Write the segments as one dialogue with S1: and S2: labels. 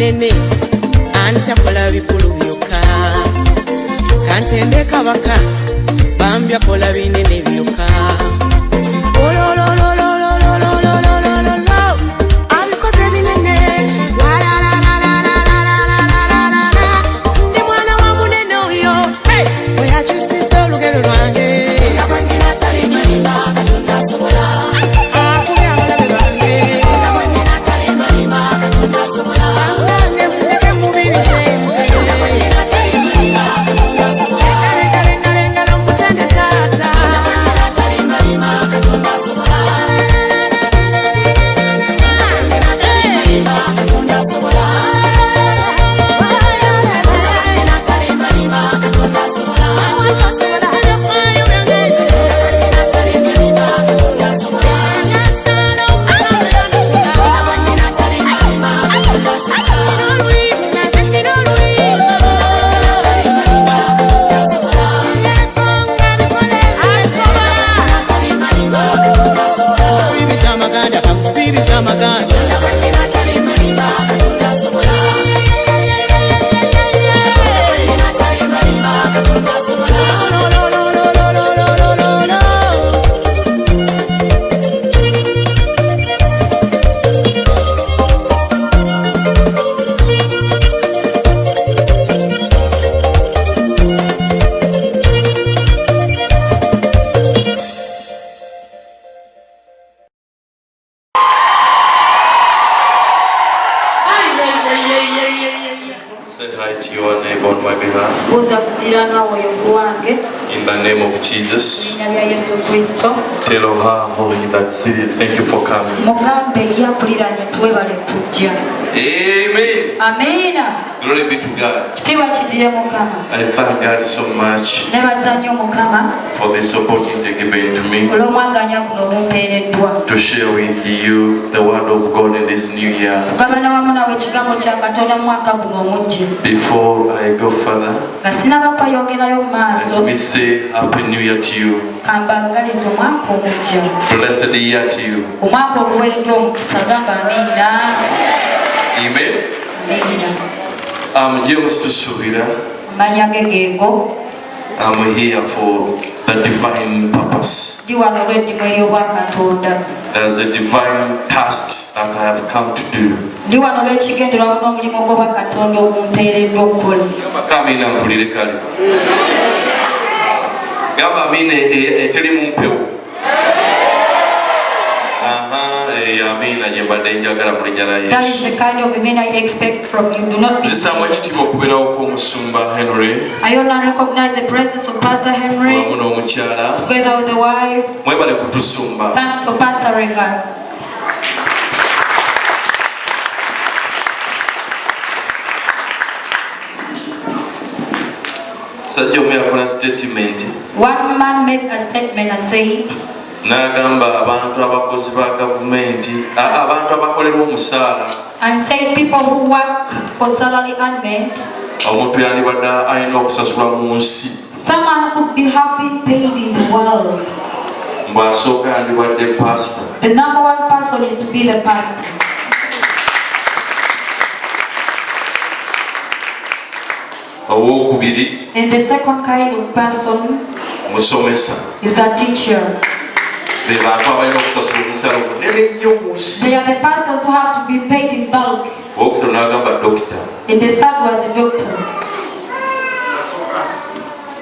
S1: binene anti akola bikulu byokka kantende kabaka bambi akola binene byokka abikoze binene ndi mwana wa munene oyo oyakyusiza olugero lwange
S2: In the name of Jesus, tell her, Holy, that thank you for coming. Amen.
S3: Amen.
S2: Glory be to God. I thank God so much for this opportunity given to me to share with you the word of God in this new year. Before I go further, let me say Happy New Year to you. Blessed year to you. Amen. I'm James Tusubira. I'm here for the divine purpose. There's a divine task that I have come to do.
S3: That is the kind of women I expect from you. Do not be I don't recognize the presence of Pastor Henry together with the wife. Thanks for pastoring us. One man made a statement and said, and say people who work for salary earned, someone could be happy paid in the world. The number one person is to be the pastor. And the second kind of person is a teacher. They are the pastors who have to be paid in bulk. And the third was a doctor.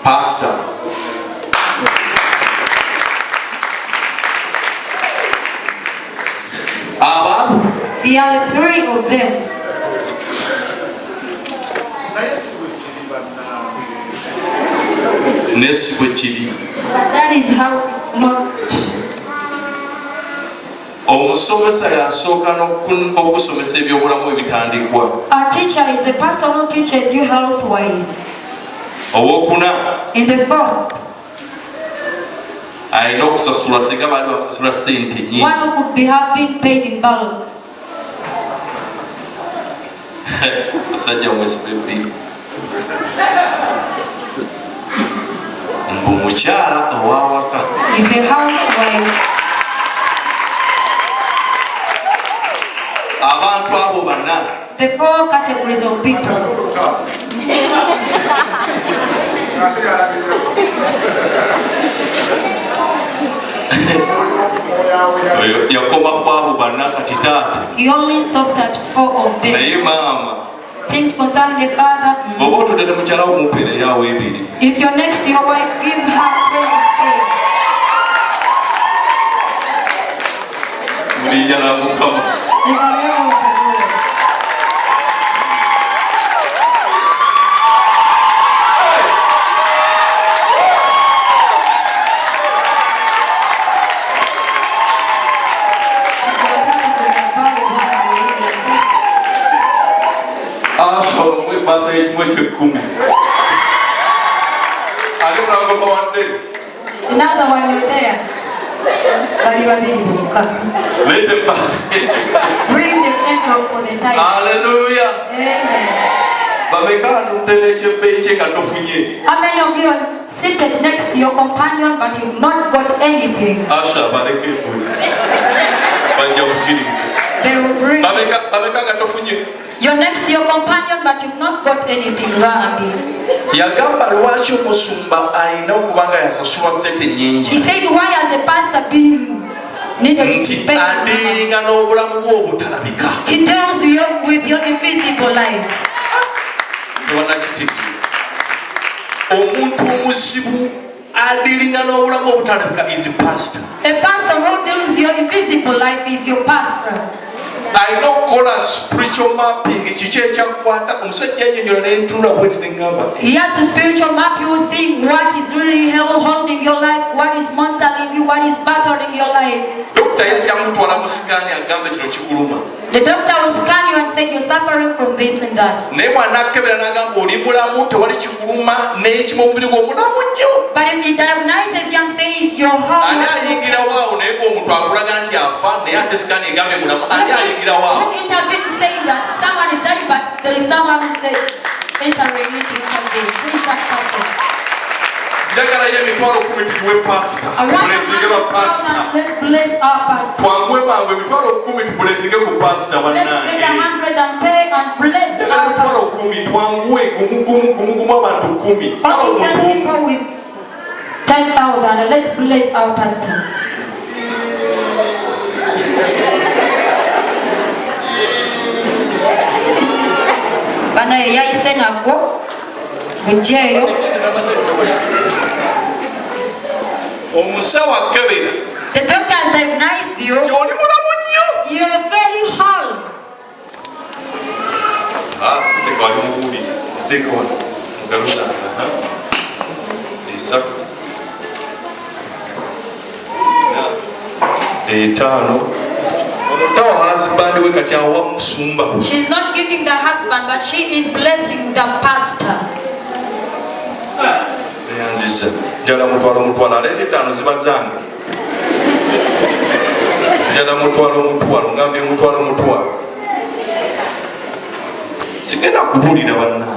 S2: Pastor.
S3: We are the three of them. That is how it's not.
S2: A
S3: teacher is the person who teaches you health-wise. In the fourth, one who could be having paid in bulk. Is a housewife. the 4 categories of people. He only stopped at 4 of them. Things concerning the father. If you're next to your wife, give her 20K. Another one you're there.
S2: Let them pass.
S3: Bring the envelope for the tithe.
S2: Hallelujah.
S3: Amen.
S2: How
S3: many of you are seated next to your companion but you've not got anything? They will bring. You're next to your companion but you've not got anything. He said, why has the pastor been needed to pay? He deals with your invisible life. A pastor who deals your invisible life is your pastor.
S2: I don't call a spiritual mapping. He
S3: has to spiritual map you, see what is really holding your life, what is monitoring you, what is battling your life. The doctor will scan you and say you're suffering from this and that. But if he diagnoses you and says your heart, who intervenes saying that someone is dying, but there is someone who says entering into intervene. Who is that person? I want to let's bless our pastor. Let's get 100 and pay and bless our pastor. Only 10 people with 10,000. Let's bless our pastor. Bana yaise nako bujeyo
S2: omusawa kebera.
S3: The doctor has diagnosed you. You're very hard.
S2: Take on.
S3: She's not giving the husband, but she is blessing the pastor.
S2: Jala mutwalo alete tano ziba zange. Jala mutwalo ngambe mutwalo. Sigenda kubulira banna.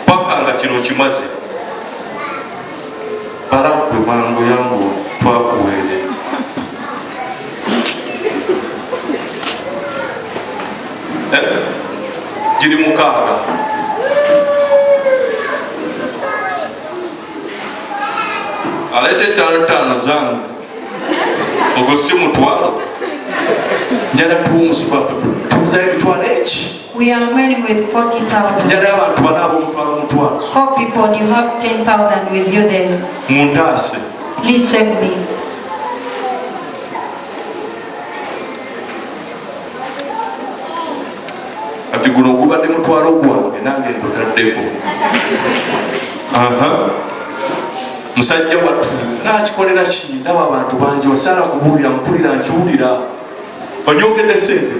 S2: Paka nga kino kimaze. Balakwe mangu yangu twakuwere. Jiri mukaaga. Alete tano zangu. Ogosi mutwalo. Njala tuumusibafe. Tuzaye mutwalo echi.
S3: We are married with 40,000.
S2: Njala abantu banabo mutwalo.
S3: 4 people, you have 10,000 with you there.
S2: Mundase.
S3: Please save me.
S2: Ati guno gubadde mutwalo gwange nange ndotaddeko. Musajja wattu nakikolera ki ndaba abantu bangi osala kubuulira mpulira nkiwulira onyongedde sente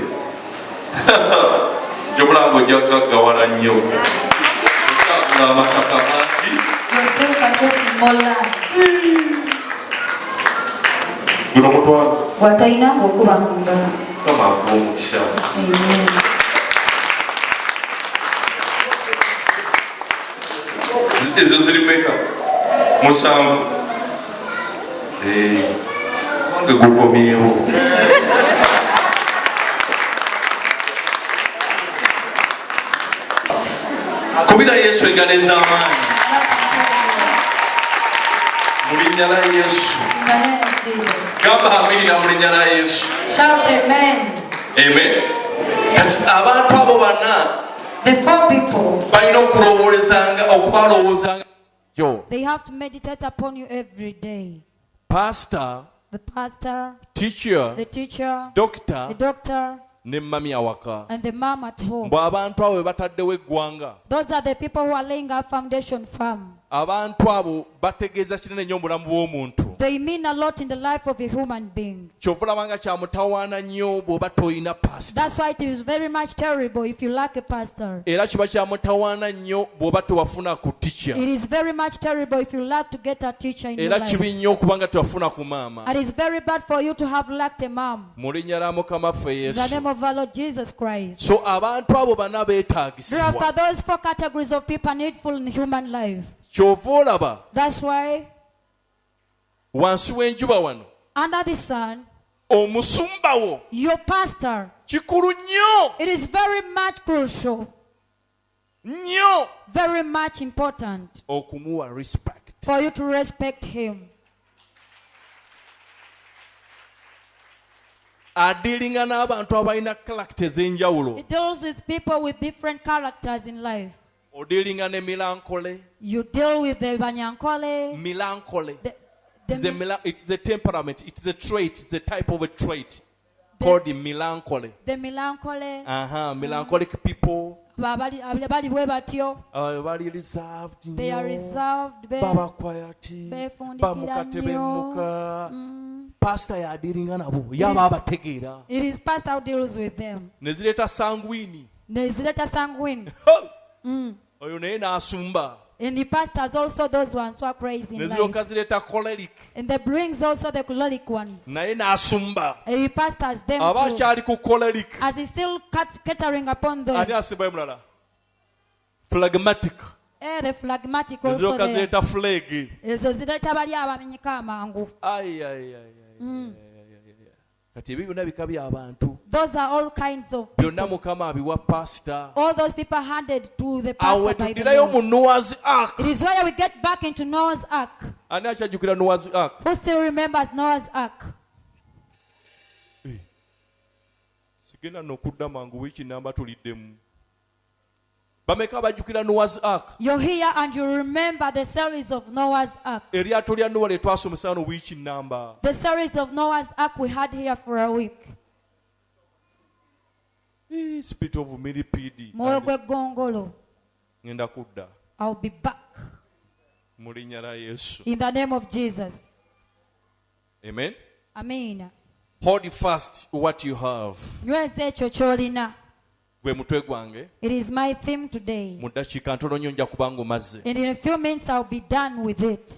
S2: kyokulanga ojja kugaggawala nnyo okagula amataka mangi guno mutwalo
S3: gwatalinanga okuba munda
S2: kama ag'omukisa. Ezo ziri meka? Musanvu. Wange gukomyewo. kubira yesu engalo ez'amaanyi mu linnya la yesu.
S3: In the name of Jesus.
S2: Gamba amiina mu linnya la yesu.
S3: Shout amen.
S2: Amen. Kati abantu abo bana
S3: The 4 people,
S2: balina okubalowoozanga yo.
S3: they have to meditate upon you every day.
S2: Pastor,
S3: The pastor,
S2: teacher,
S3: the teacher,
S2: doctor
S3: the doctor,
S2: ne mami awaka.
S3: and the mom at home.
S2: Mbwe abantu abo be bataddewo eggwanga.
S3: Those are the people who are laying our foundation firm.
S2: Abantu abo bategeeza kinene nnyo obulamu bw'omuntu.
S3: They mean a lot in the life of a human being.
S2: Kyova olabanga kya mutawaana nnyo bw'oba toyina pastor.
S3: That's why it is very much terrible if you lack a pastor.
S2: Era kiba kya mutawaana nnyo bw'oba tewafuna ku teacher.
S3: It is very much terrible if you lack to get a teacher in your
S2: Era
S3: life.
S2: kibi nnyo okubanga tewafuna ku maama.
S3: It is very bad for you to have lacked a mom.
S2: Mu linnya lya Mukama waffe
S3: In the
S2: Yesu.
S3: name of our Lord Jesus Christ.
S2: So abantu abo bana beetaagisibwa.
S3: Therefore, those 4 categories of people are needful in human life.
S2: Kyova olaba
S3: That's why
S2: wansi w'enjuba wano
S3: under the sun,
S2: omusumba wo
S3: your pastor,
S2: kikulu nnyo
S3: it is very much crucial,
S2: nnyo
S3: very much important
S2: okumuwa respect.
S3: for you to respect him.
S2: Adiiringa n'abantu abalina character ez'enjawulo.
S3: It deals with people with different characters in life.
S2: Odiiringa ne milankole.
S3: You deal with the Banyankole,
S2: Milankole.
S3: the
S2: It's a temperament. It's a trait. It's a type of a trait called the melancholy.
S3: Melanchole,
S2: Melancholic people.
S3: bali bwe batyo.
S2: Bali reserved.
S3: They are reserved,
S2: Baba quiet.
S3: beefundikira
S2: Bamukatebemuka.
S3: nnyo.
S2: Pastor yadiiringa nabo. Yaba abategeera.
S3: It is pastor who deals with them.
S2: Ne zireeta sanguine.
S3: Nezileta sanguine.
S2: Oyo naye n'asumba.
S3: And the pastors also those ones who are crazy in
S2: Ne
S3: life.
S2: ziryoka zireeta choleric.
S3: And the brings also the choleric ones.
S2: Naye n'asumba.
S3: And he pastors them
S2: Aba
S3: too.
S2: akyali ku choleric.
S3: As he's still catering upon them.
S2: Ani asimbayo mulala? Phlegmatic.
S3: The phlegmatic
S2: Ne
S3: also
S2: ziryoka
S3: there.
S2: zireeta flag.
S3: Ezo zireta bali abamenyeka amangu.
S2: Kati ebyo byonna bika by'abantu.
S3: Those are all kinds of
S2: Byonna
S3: people.
S2: Mukama abiwa pastor.
S3: All those people handed to the
S2: Awo
S3: pastor by the
S2: wetuddirayo mu
S3: Lord.
S2: Noah's Ark.
S3: It is where we get back into Noah's Ark.
S2: Ani akyajjukira Noah's Ark?
S3: Who still remembers Noah's Ark?
S2: Sigenda n'okudda mangu wiiki namba tuliddemu. Bameka abajjukira Noah's Ark?
S3: You're here and you remember the series of Noah's Ark.
S2: Eryato lya Noah lye twasomesa wano wiiki namba.
S3: The series of Noah's Ark we had here for a week.
S2: Spirit of millipede.
S3: Mwoyo gw'eggongolo.
S2: Ngenda kudda.
S3: I'll be back.
S2: Mu linnya la Yesu.
S3: In the name of Jesus.
S2: Amen.
S3: Amen.
S2: Hold fast what you have.
S3: Nyweza ekyo ky'olina.
S2: Gwe mutwe gwange.
S3: It is my theme today.
S2: Mu ddakiika ntono nnyo nja kuba ng'omaze.
S3: And in a few minutes I'll be done with it.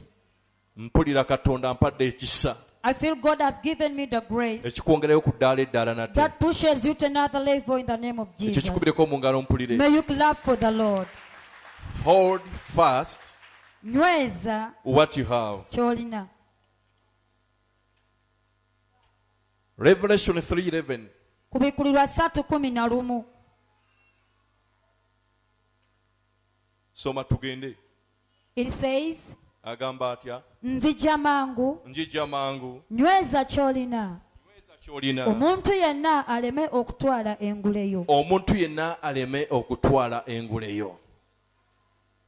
S2: Mpulira Katonda ampadde ekisa.
S3: I feel God has given me the grace
S2: Ekikwongerayo ku ddaala eddaala nate.
S3: that pushes you to another level in the name of
S2: Ekyo
S3: Jesus.
S2: kikubireko mu ngalo mpulire.
S3: May you clap for the Lord.
S2: Hold fast
S3: Nyweza
S2: what you have.
S3: ky'olina.
S2: Revelation 3:11.
S3: Kubikulirwa 3:11.
S2: Soma tugende.
S3: It says,
S2: Agamba atya?
S3: nzija mangu,
S2: Njija mangu.
S3: nyweza ky'olina.
S2: Kyolina.
S3: Omuntu yenna aleme okutwala engule yo.
S2: Omuntu yenna aleme okutwala engule yo.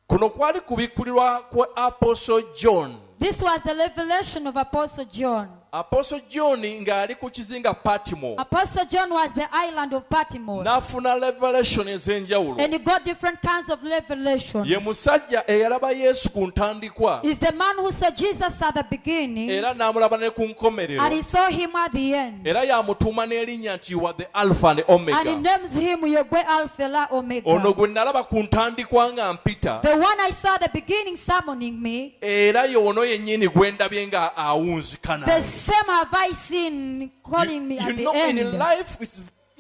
S2: Kuno kwali kubikkulirwa kwa Apostle John.
S3: This was the revelation of Apostle John.
S2: Apostle John ng'ali ku kizinga Patmos.
S3: Apostle John was the island of Patmos.
S2: N'afuna revelation ez'enjawulo.
S3: And he got different kinds of revelation.
S2: Ye musajja eyalaba Yesu ku ntandikwa.
S3: Is the man who saw Jesus at the beginning
S2: Era n'amulaba ne ku nkomerero.
S3: and he saw him at the end.
S2: Era yamutuuma n'erinnya nti you are the Alpha and Omega.
S3: And he names him Yegwe Alpha La Omega.
S2: Ono gwe nalaba ku ntandikwa nga mpita.
S3: The one I saw at the beginning summoning me.
S2: Era y'ono yennyini gwe ndabye nga awunzika
S3: The
S2: naye.
S3: same have I seen calling me
S2: You
S3: at the
S2: know, in
S3: end.
S2: life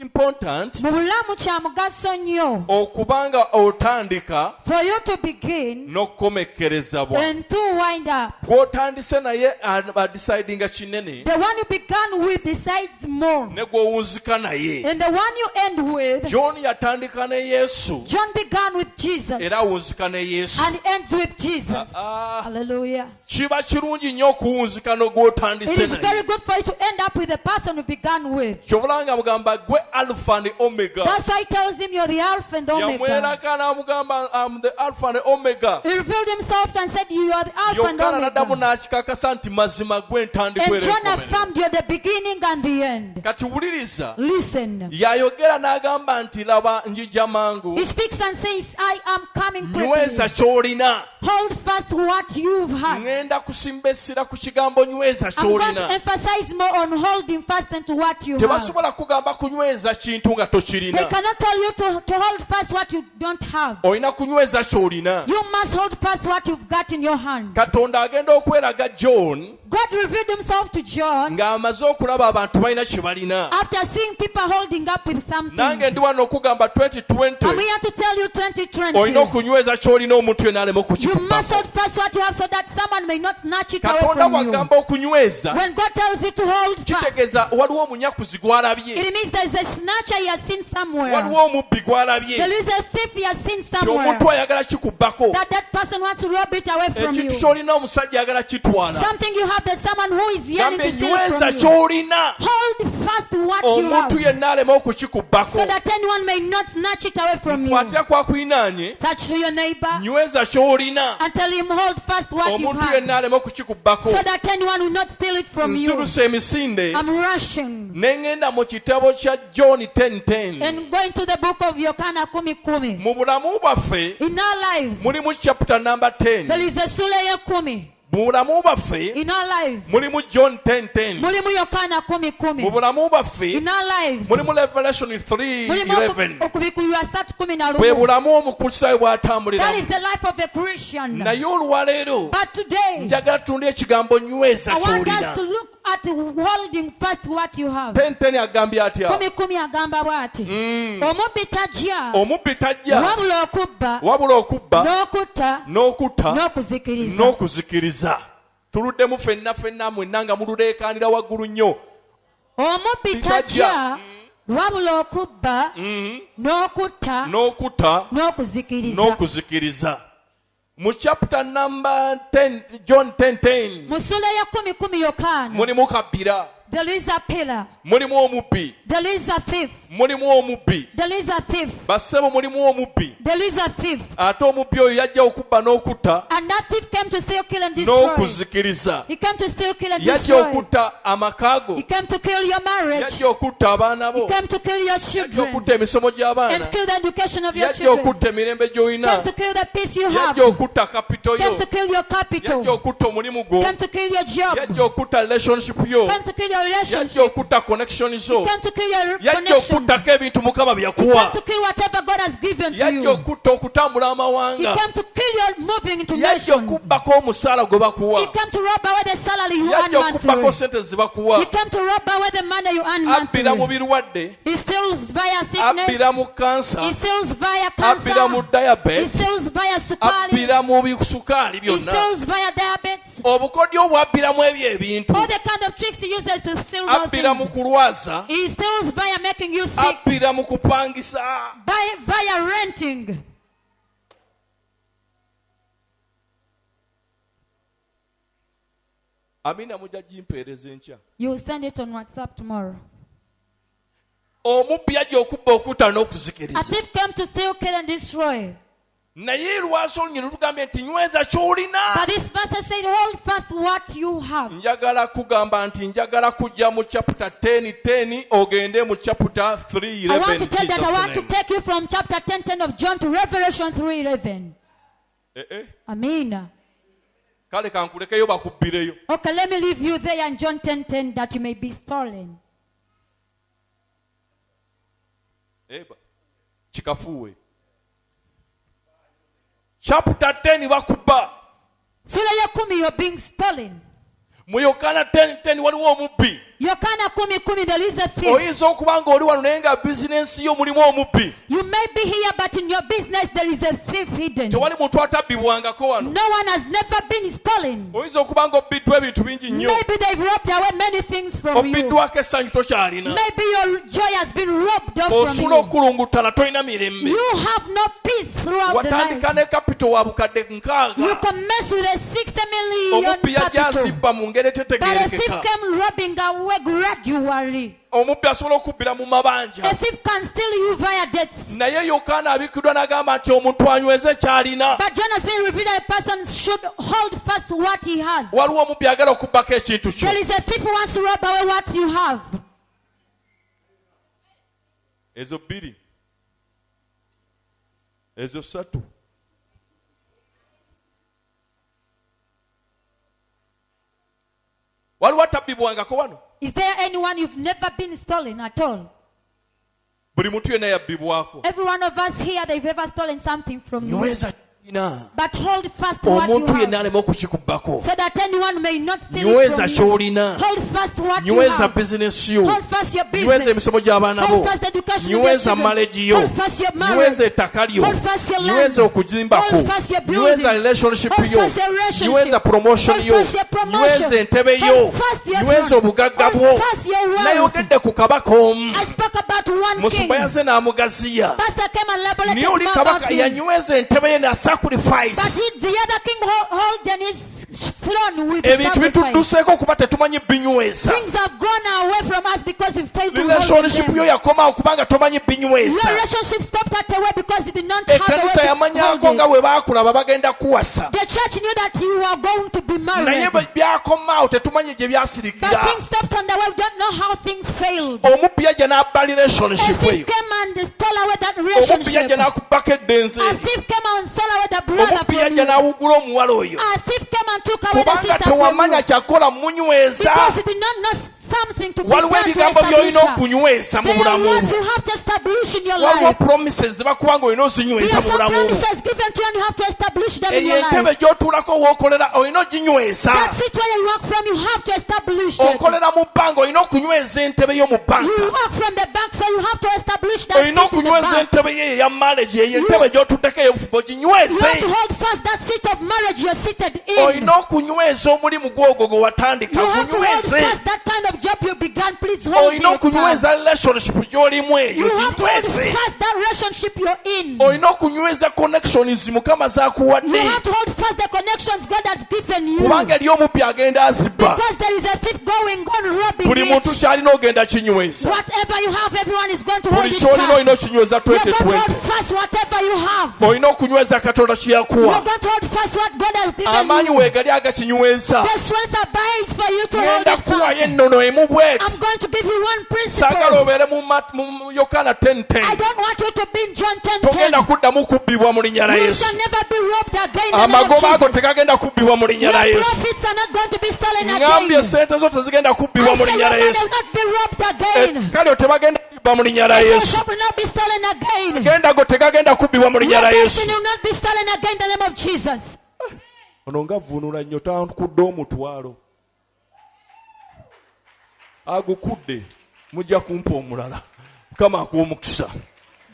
S2: important
S3: mu bulamu kya mugaso nnyo
S2: okubanga otandika
S3: for you to begin
S2: n'okukomekkerezabwa
S3: and to wind up.
S2: gw'otandise naye adisidinga kinene
S3: The one you began with decides more.
S2: ne gw'owunzika naye.
S3: And the one you end with,
S2: John yatandika ne Yesu
S3: John began with Jesus
S2: era awunzika ne Yesu.
S3: and ends with Jesus. Hallelujah.
S2: Kiba kirungi nnyo okuwunzika no
S3: It
S2: gw'otandise
S3: is
S2: naye.
S3: very good for you to end up with the person you began with.
S2: kyobulanga mugamba gwe alpha ne omega.
S3: That's why he tells him you're the Alpha and the Omega.
S2: yamweraka n'amugamba am the alpha ne omega.
S3: He revealed himself and said you are the Alpha and the
S2: yokka n'addamu
S3: Omega.
S2: n'akikakasa nti mazima gwe ntandikwa
S3: And
S2: era
S3: John
S2: enkomerero.
S3: affirmed you're the beginning and the end.
S2: kati wuliriza
S3: Listen.
S2: yayogera n'agamba nti laba njija mangu
S3: He speaks and says, I am coming
S2: nyweza
S3: quickly.
S2: ky'olina.
S3: Hold fast what you've had.
S2: ŋŋenda kusimba essira ku kigambo nyweza
S3: I'm going to
S2: ky'olina.
S3: emphasize more on holding fast into what you have.
S2: tebasobola kugamba kunyweza kintu nga
S3: They
S2: tokirina.
S3: cannot tell you to hold fast what you don't have.
S2: olina kunyweza ky'olina.
S3: You must hold fast what you've got in your hand.
S2: katonda agenda okweraga John
S3: God revealed himself to John
S2: ng'amaze okulaba abantu balina kye balina.
S3: after seeing people holding up with something.
S2: nange ndi wano okugamba
S3: I'm
S2: 2020
S3: here to tell you 2020.
S2: olina okunyweza ky'olina omuntu yenna aleme
S3: You must
S2: okukikubbako.
S3: hold fast what you have so that someone may not snatch it away
S2: katonda
S3: from you.
S2: bw'agamba okunyweza
S3: When God tells you to hold fast,
S2: kitegeeza waliwo omunyakuzi gw'alabye,
S3: it means there's a snatcher he has seen somewhere.
S2: waliwo omubbi gw'alabye,
S3: There is a thief he has seen
S2: ti
S3: somewhere.
S2: omuntu ayagala kikubbako.
S3: That person wants to rob it away from you.
S2: ekintu ky'olina omusajja ayagala kitwala.
S3: Something you have, there's someone who is yearning
S2: gambe
S3: to steal it
S2: nyweza
S3: from you.
S2: ky'olina
S3: Hold fast what you have,
S2: omuntu yenna aleme
S3: so
S2: okukikubbako.
S3: that anyone may not snatch it away from you.
S2: kwatira kwakulinaanye
S3: Touch to your neighbor
S2: nyweza ky'olina
S3: and tell him hold fast what you
S2: omuntu
S3: have,
S2: yenna aleme okukikubbako.
S3: so that anyone will not steal it from you.
S2: nziruse emisinde
S3: I'm rushing
S2: ne ŋŋenda mu kitabo kya John 10:10.
S3: and going to the book of Yohana 10:10.
S2: mu bulamu bwaffe
S3: In our lives,
S2: mulimu chapter number
S3: there
S2: 10.
S3: is a Sura ya 10.
S2: mu bulamu bwaffe
S3: In our lives,
S2: mulimu John 10:10.
S3: mulimu Yohana
S2: mu
S3: 10:10.
S2: bulamu bwaffe
S3: In our lives,
S2: mulimu Revelation
S3: mulimu
S2: 3:11.
S3: okubikulirwa 3:11.
S2: bwe bulamu omukristaayo
S3: That is
S2: bw'atambuliramu.
S3: the life of a Christian.
S2: naye olwaleero
S3: But today,
S2: njagala tutunde ekigambo nyweza
S3: I want us
S2: ky'olina.
S3: to look at holding fast what you have.
S2: 10:10 agambye atya?
S3: 10:10 agamba bw'ati, omubbi tajja
S2: omubbi tajja
S3: wabula okubba
S2: wabula okubba
S3: n'okutta
S2: n'okutta
S3: n'okuzikiriza.
S2: n'okuzikiriza. tuluddemu ffenna mwenna nga mululeekaanira waggulu nnyo.
S3: Omubbi
S2: Tajja.
S3: tajja wabula okubba n'okutta
S2: n'okutta
S3: n'okuzikiriza.
S2: n'okuzikiriza. mu chapter number 10 John 10:10
S3: Mu sura ya 10:10 Yokaana,
S2: mulimu kabbira,
S3: there is a pillar,
S2: mulimu omubbi,
S3: there is a thief,
S2: mulimu omubbi.
S3: there is a thief,
S2: bassebo mulimu omubbi.
S3: there is a thief.
S2: ate omubbi oyo yajja okubba n'okutta
S3: And that thief came to steal, kill and destroy.
S2: n'okuzikiriza.
S3: He came to steal, kill and
S2: yajja
S3: destroy.
S2: okutta amaka go,
S3: He came to kill your marriage.
S2: yajja okutta abaana
S3: He
S2: bo,
S3: came to kill your
S2: yajja
S3: children
S2: okutta emisomo gy'abaana,
S3: and kill the education of your
S2: yajja
S3: children.
S2: okutta emirembe gy'olina,
S3: Came to kill the peace you have.
S2: yajja okutta kapito yo,
S3: Came to kill your capital.
S2: yajja okutta omulimu gwo,
S3: Came to kill your job.
S2: yajja okutta relationship yo,
S3: Came to kill your
S2: yajja
S3: relationship.
S2: okutta connection zo,
S3: Came to kill your
S2: yajja
S3: connection.
S2: okuttako ebintu mukama bye
S3: He
S2: yakuwa,
S3: came to kill whatever God has given to
S2: yajja
S3: you.
S2: okutta okutambula
S3: He
S2: amawanga,
S3: came to kill your moving into
S2: yajja
S3: nations.
S2: okubbako omusaala gwe
S3: He
S2: bakuwa,
S3: came to rob away the salary you earn
S2: yajja okubbako
S3: monthly.
S2: sente ze bakuwa,
S3: He came to rob away the money you earn
S2: abbira mu
S3: monthly.
S2: birwadde,
S3: He steals via sickness.
S2: abbira mu kansa,
S3: He steals via
S2: abbira mu
S3: cancer. He
S2: diabetes,
S3: steals via sukari.
S2: abbira mu bisukaali
S3: He
S2: byonna.
S3: steals via diabetes.
S2: obukodyo bw'abbiramu ebyo ebintu,
S3: All the kind of tricks he uses to steal those
S2: abbira mu
S3: things.
S2: kulwaza,
S3: He steals via making you sick.
S2: abbira mu kupangisa.
S3: Via renting.
S2: Amina mujja gimpeereza enkya.
S3: You will send it on WhatsApp tomorrow.
S2: omubbi yajja okubba okutta
S3: A
S2: n'okuzikiriza.
S3: thief came to steal, kill, and destroy.
S2: naye lwasi olunyina lutugambye nti nyweza ky'olina.
S3: But this verse said, hold fast what you have.
S2: njagala kugamba nti njagala kujja mu chapter 10:10 ogende mu chapter
S3: I want to
S2: 3:11.
S3: tell that I want to take you from chapter 10:10 of John to Revelation 3:11. Amina.
S2: kale kankulekeyo bakubbireyo.
S3: Okay, let me leave you there in John 10:10 that you may be stolen.
S2: kikafuuwe. chapter 10 bakubba.
S3: Sura ya 10 you're being stolen.
S2: mu Yokaana 10:10 waliwo omubbi.
S3: Yohana 10:10, there is a thief.
S2: oyinza okuba nga oli wano naye nga bizinensi yo mulimu omubbi.
S3: You may be here, but in your business there is a thief hidden.
S2: Tewali muntu atabbibwangako wano.
S3: No one has never been stolen.
S2: oyinza okuba nga obbiddwa ebintu bingi nnyo.
S3: Maybe they've robbed away many things from you.
S2: obbiddwako essanyu tokyalina.
S3: Maybe your joy has been robbed off from
S2: osula
S3: you.
S2: okulungutala tolina mirembe.
S3: You have no peace throughout the
S2: watandika
S3: night.
S2: ne kapito wa bukadde nkaaga.
S3: You commence with a 60 million
S2: omubbi yajja
S3: capital,
S2: azibba mu ngeri
S3: but a thief
S2: etetegerekeka.
S3: came robbing away gradually.
S2: omubbi asobola okubbira mu mabanja.
S3: A thief can steal you via debts.
S2: naye yokaana abikiddwa n'agamba nti omuntu anyweze ky'alina.
S3: But John has been revealed that a person should hold fast what he has.
S2: waliwo omubbi agala okubbako ekintu kyo.
S3: There is a thief who wants to rob away what you have.
S2: ezo bbiri ezo ssatu waliwo atabbibwangako wano.
S3: Is there anyone you've never been stolen at all?
S2: buli muntu yenna yabbibwako.
S3: Every one of us here, they've ever stolen something from you.
S2: nyweza ky'olina.
S3: But hold fast what you
S2: omuntu yenna
S3: have,
S2: aleme okukikubbako.
S3: so that anyone may not steal it
S2: nyweza
S3: from you.
S2: ky'olina.
S3: Hold fast what you
S2: nyweza
S3: have.
S2: bizinesi yo.
S3: Hold fast your
S2: nyweza
S3: business.
S2: emisomo gy'abaana bo.
S3: Hold fast the education of your
S2: nyweza
S3: children.
S2: maleji yo.
S3: Hold fast your marriage.
S2: nyweza ettaka lyo.
S3: Hold fast your land.
S2: nyweza okuzimbako.
S3: Hold fast your building.
S2: nyweza relationship
S3: Hold
S2: yo.
S3: fast your relationship.
S2: nyweza promotion
S3: Hold
S2: yo.
S3: fast your promotion.
S2: nyweza entebe yo.
S3: Hold fast your
S2: nyweza
S3: throne.
S2: obugagga
S3: Hold
S2: bwo.
S3: fast your wealth.
S2: nayogedde ku kabaka omu.
S3: I spoke about one king.
S2: musumba yaze n'amugaziya.
S3: Pastor came and labeled
S2: niye oli
S3: about
S2: kabaka
S3: him.
S2: yanyweza entebe ye na
S3: But
S2: sacrifice.
S3: the other king holding his throne with
S2: ebintu
S3: sacrifice.
S2: bitudduseeko kuba tetumanyi binyweza.
S3: Things have gone away from us because we failed to hold
S2: relationship
S3: them.
S2: yo yakomawo kubanga tomanyi binyweza.
S3: Your relationship stopped at a way because you did not have a way
S2: ekkanisa
S3: to
S2: yamanyako
S3: hold
S2: nga
S3: it.
S2: bwe baakulaba bagenda kuwasa.
S3: The church knew that you were going to be
S2: naye
S3: married.
S2: byakomaawo tetumanyi gye
S3: But
S2: byasirikira.
S3: things stopped on the way. We don't know how things failed.
S2: omubbi yajja n'abba
S3: A
S2: relationship
S3: thief
S2: eyo.
S3: came and stole away that
S2: omubbi
S3: relationship.
S2: yajja n'akubbako eddenze.
S3: A thief came and stole away the brother
S2: omubbi
S3: from
S2: yajja
S3: you.
S2: n'awugula omuwala oyo.
S3: A thief came and took away the
S2: kubanga
S3: sister from
S2: tewamanya
S3: you.
S2: kyakola munyweza.
S3: Because you did not know something to be
S2: waliwo
S3: done to
S2: ebigambo by'olina
S3: establish her.
S2: okunyweza mu
S3: There are
S2: bulamu
S3: words
S2: bwo.
S3: you have to establish in your
S2: waliwo
S3: life.
S2: promises ze bakuba nga olina
S3: There
S2: ozinyweza
S3: are
S2: mu
S3: some
S2: bulamu bwo.
S3: promises given to you and you have to establish them in
S2: eyo
S3: your
S2: entebe
S3: life.
S2: gy'otuulako w'okolera olina oginyweza.
S3: That seat where you work from, you have to establish it.
S2: okolera mu bbanga olina okunyweza entebe yo mu
S3: You
S2: banka.
S3: work from the bank, so you have to establish that
S2: olina
S3: seat in the
S2: okunyweza
S3: bank.
S2: entebe ye eya marriage eyo entebe gy'otuddeko eyofuba
S3: You
S2: oginyweze.
S3: have to hold fast that seat of marriage you're seated in.
S2: olina okunyweza omulimu gwogwo gwe watandika
S3: You have to hold
S2: gunyweze.
S3: fast that kind of job you began. Please hold
S2: olina
S3: it fast.
S2: okunyweza relationship gy'olimu eyo
S3: You have to hold
S2: ginyweze.
S3: fast that relationship you're in.
S2: olina okunyweza connections mukama
S3: You
S2: zakuwadde.
S3: have to hold fast the connections God has given you.
S2: kubanga eri omubbi agenda azibba.
S3: Because there is a thief going on robbing
S2: buli muntu
S3: it.
S2: kyalina ogenda kinyweza.
S3: Whatever you have, everyone is going to hold
S2: buli
S3: it
S2: kyolina
S3: fast.
S2: olina okinyweza
S3: You're going to
S2: 2020.
S3: hold fast whatever you have.
S2: olina okunyweza katonda kye
S3: You're
S2: yakuwa.
S3: going to hold fast what God has given
S2: amaanyi
S3: you.
S2: weegali agakinyweza.
S3: The strength abides for you to hold
S2: ngenda
S3: it
S2: kuwayo
S3: fast.
S2: ennono emu bweti.
S3: I'm going to give you one
S2: saagala
S3: principle.
S2: obeere mu yokaana
S3: I
S2: 10:10.
S3: don't want you to be in John
S2: togenda
S3: 10:10.
S2: kuddamu kubbibwa mu linnya la
S3: You
S2: yesu.
S3: shall never be robbed again in the name of
S2: amagoba ago
S3: Jesus.
S2: tegagenda kubbibwa mu linnya
S3: Your
S2: la yesu.
S3: profits are not going to be stolen
S2: ngambye
S3: again.
S2: sente zo tezigenda
S3: I
S2: kubbibwa mu
S3: say
S2: linnya la
S3: your money
S2: yesu.
S3: will not be robbed again.
S2: kale tebagenda kubibwa mu linnya la
S3: Your
S2: yesu.
S3: shop will not be stolen again.
S2: genda go tegagenda kubbibwa mu linnya
S3: Your
S2: la yesu.
S3: destiny will not be stolen again in the name of Jesus.
S2: ono nga vunula nnyo tankudde omutwalo agukudde mujja kumpa omulala. mukama akuwa omukisa.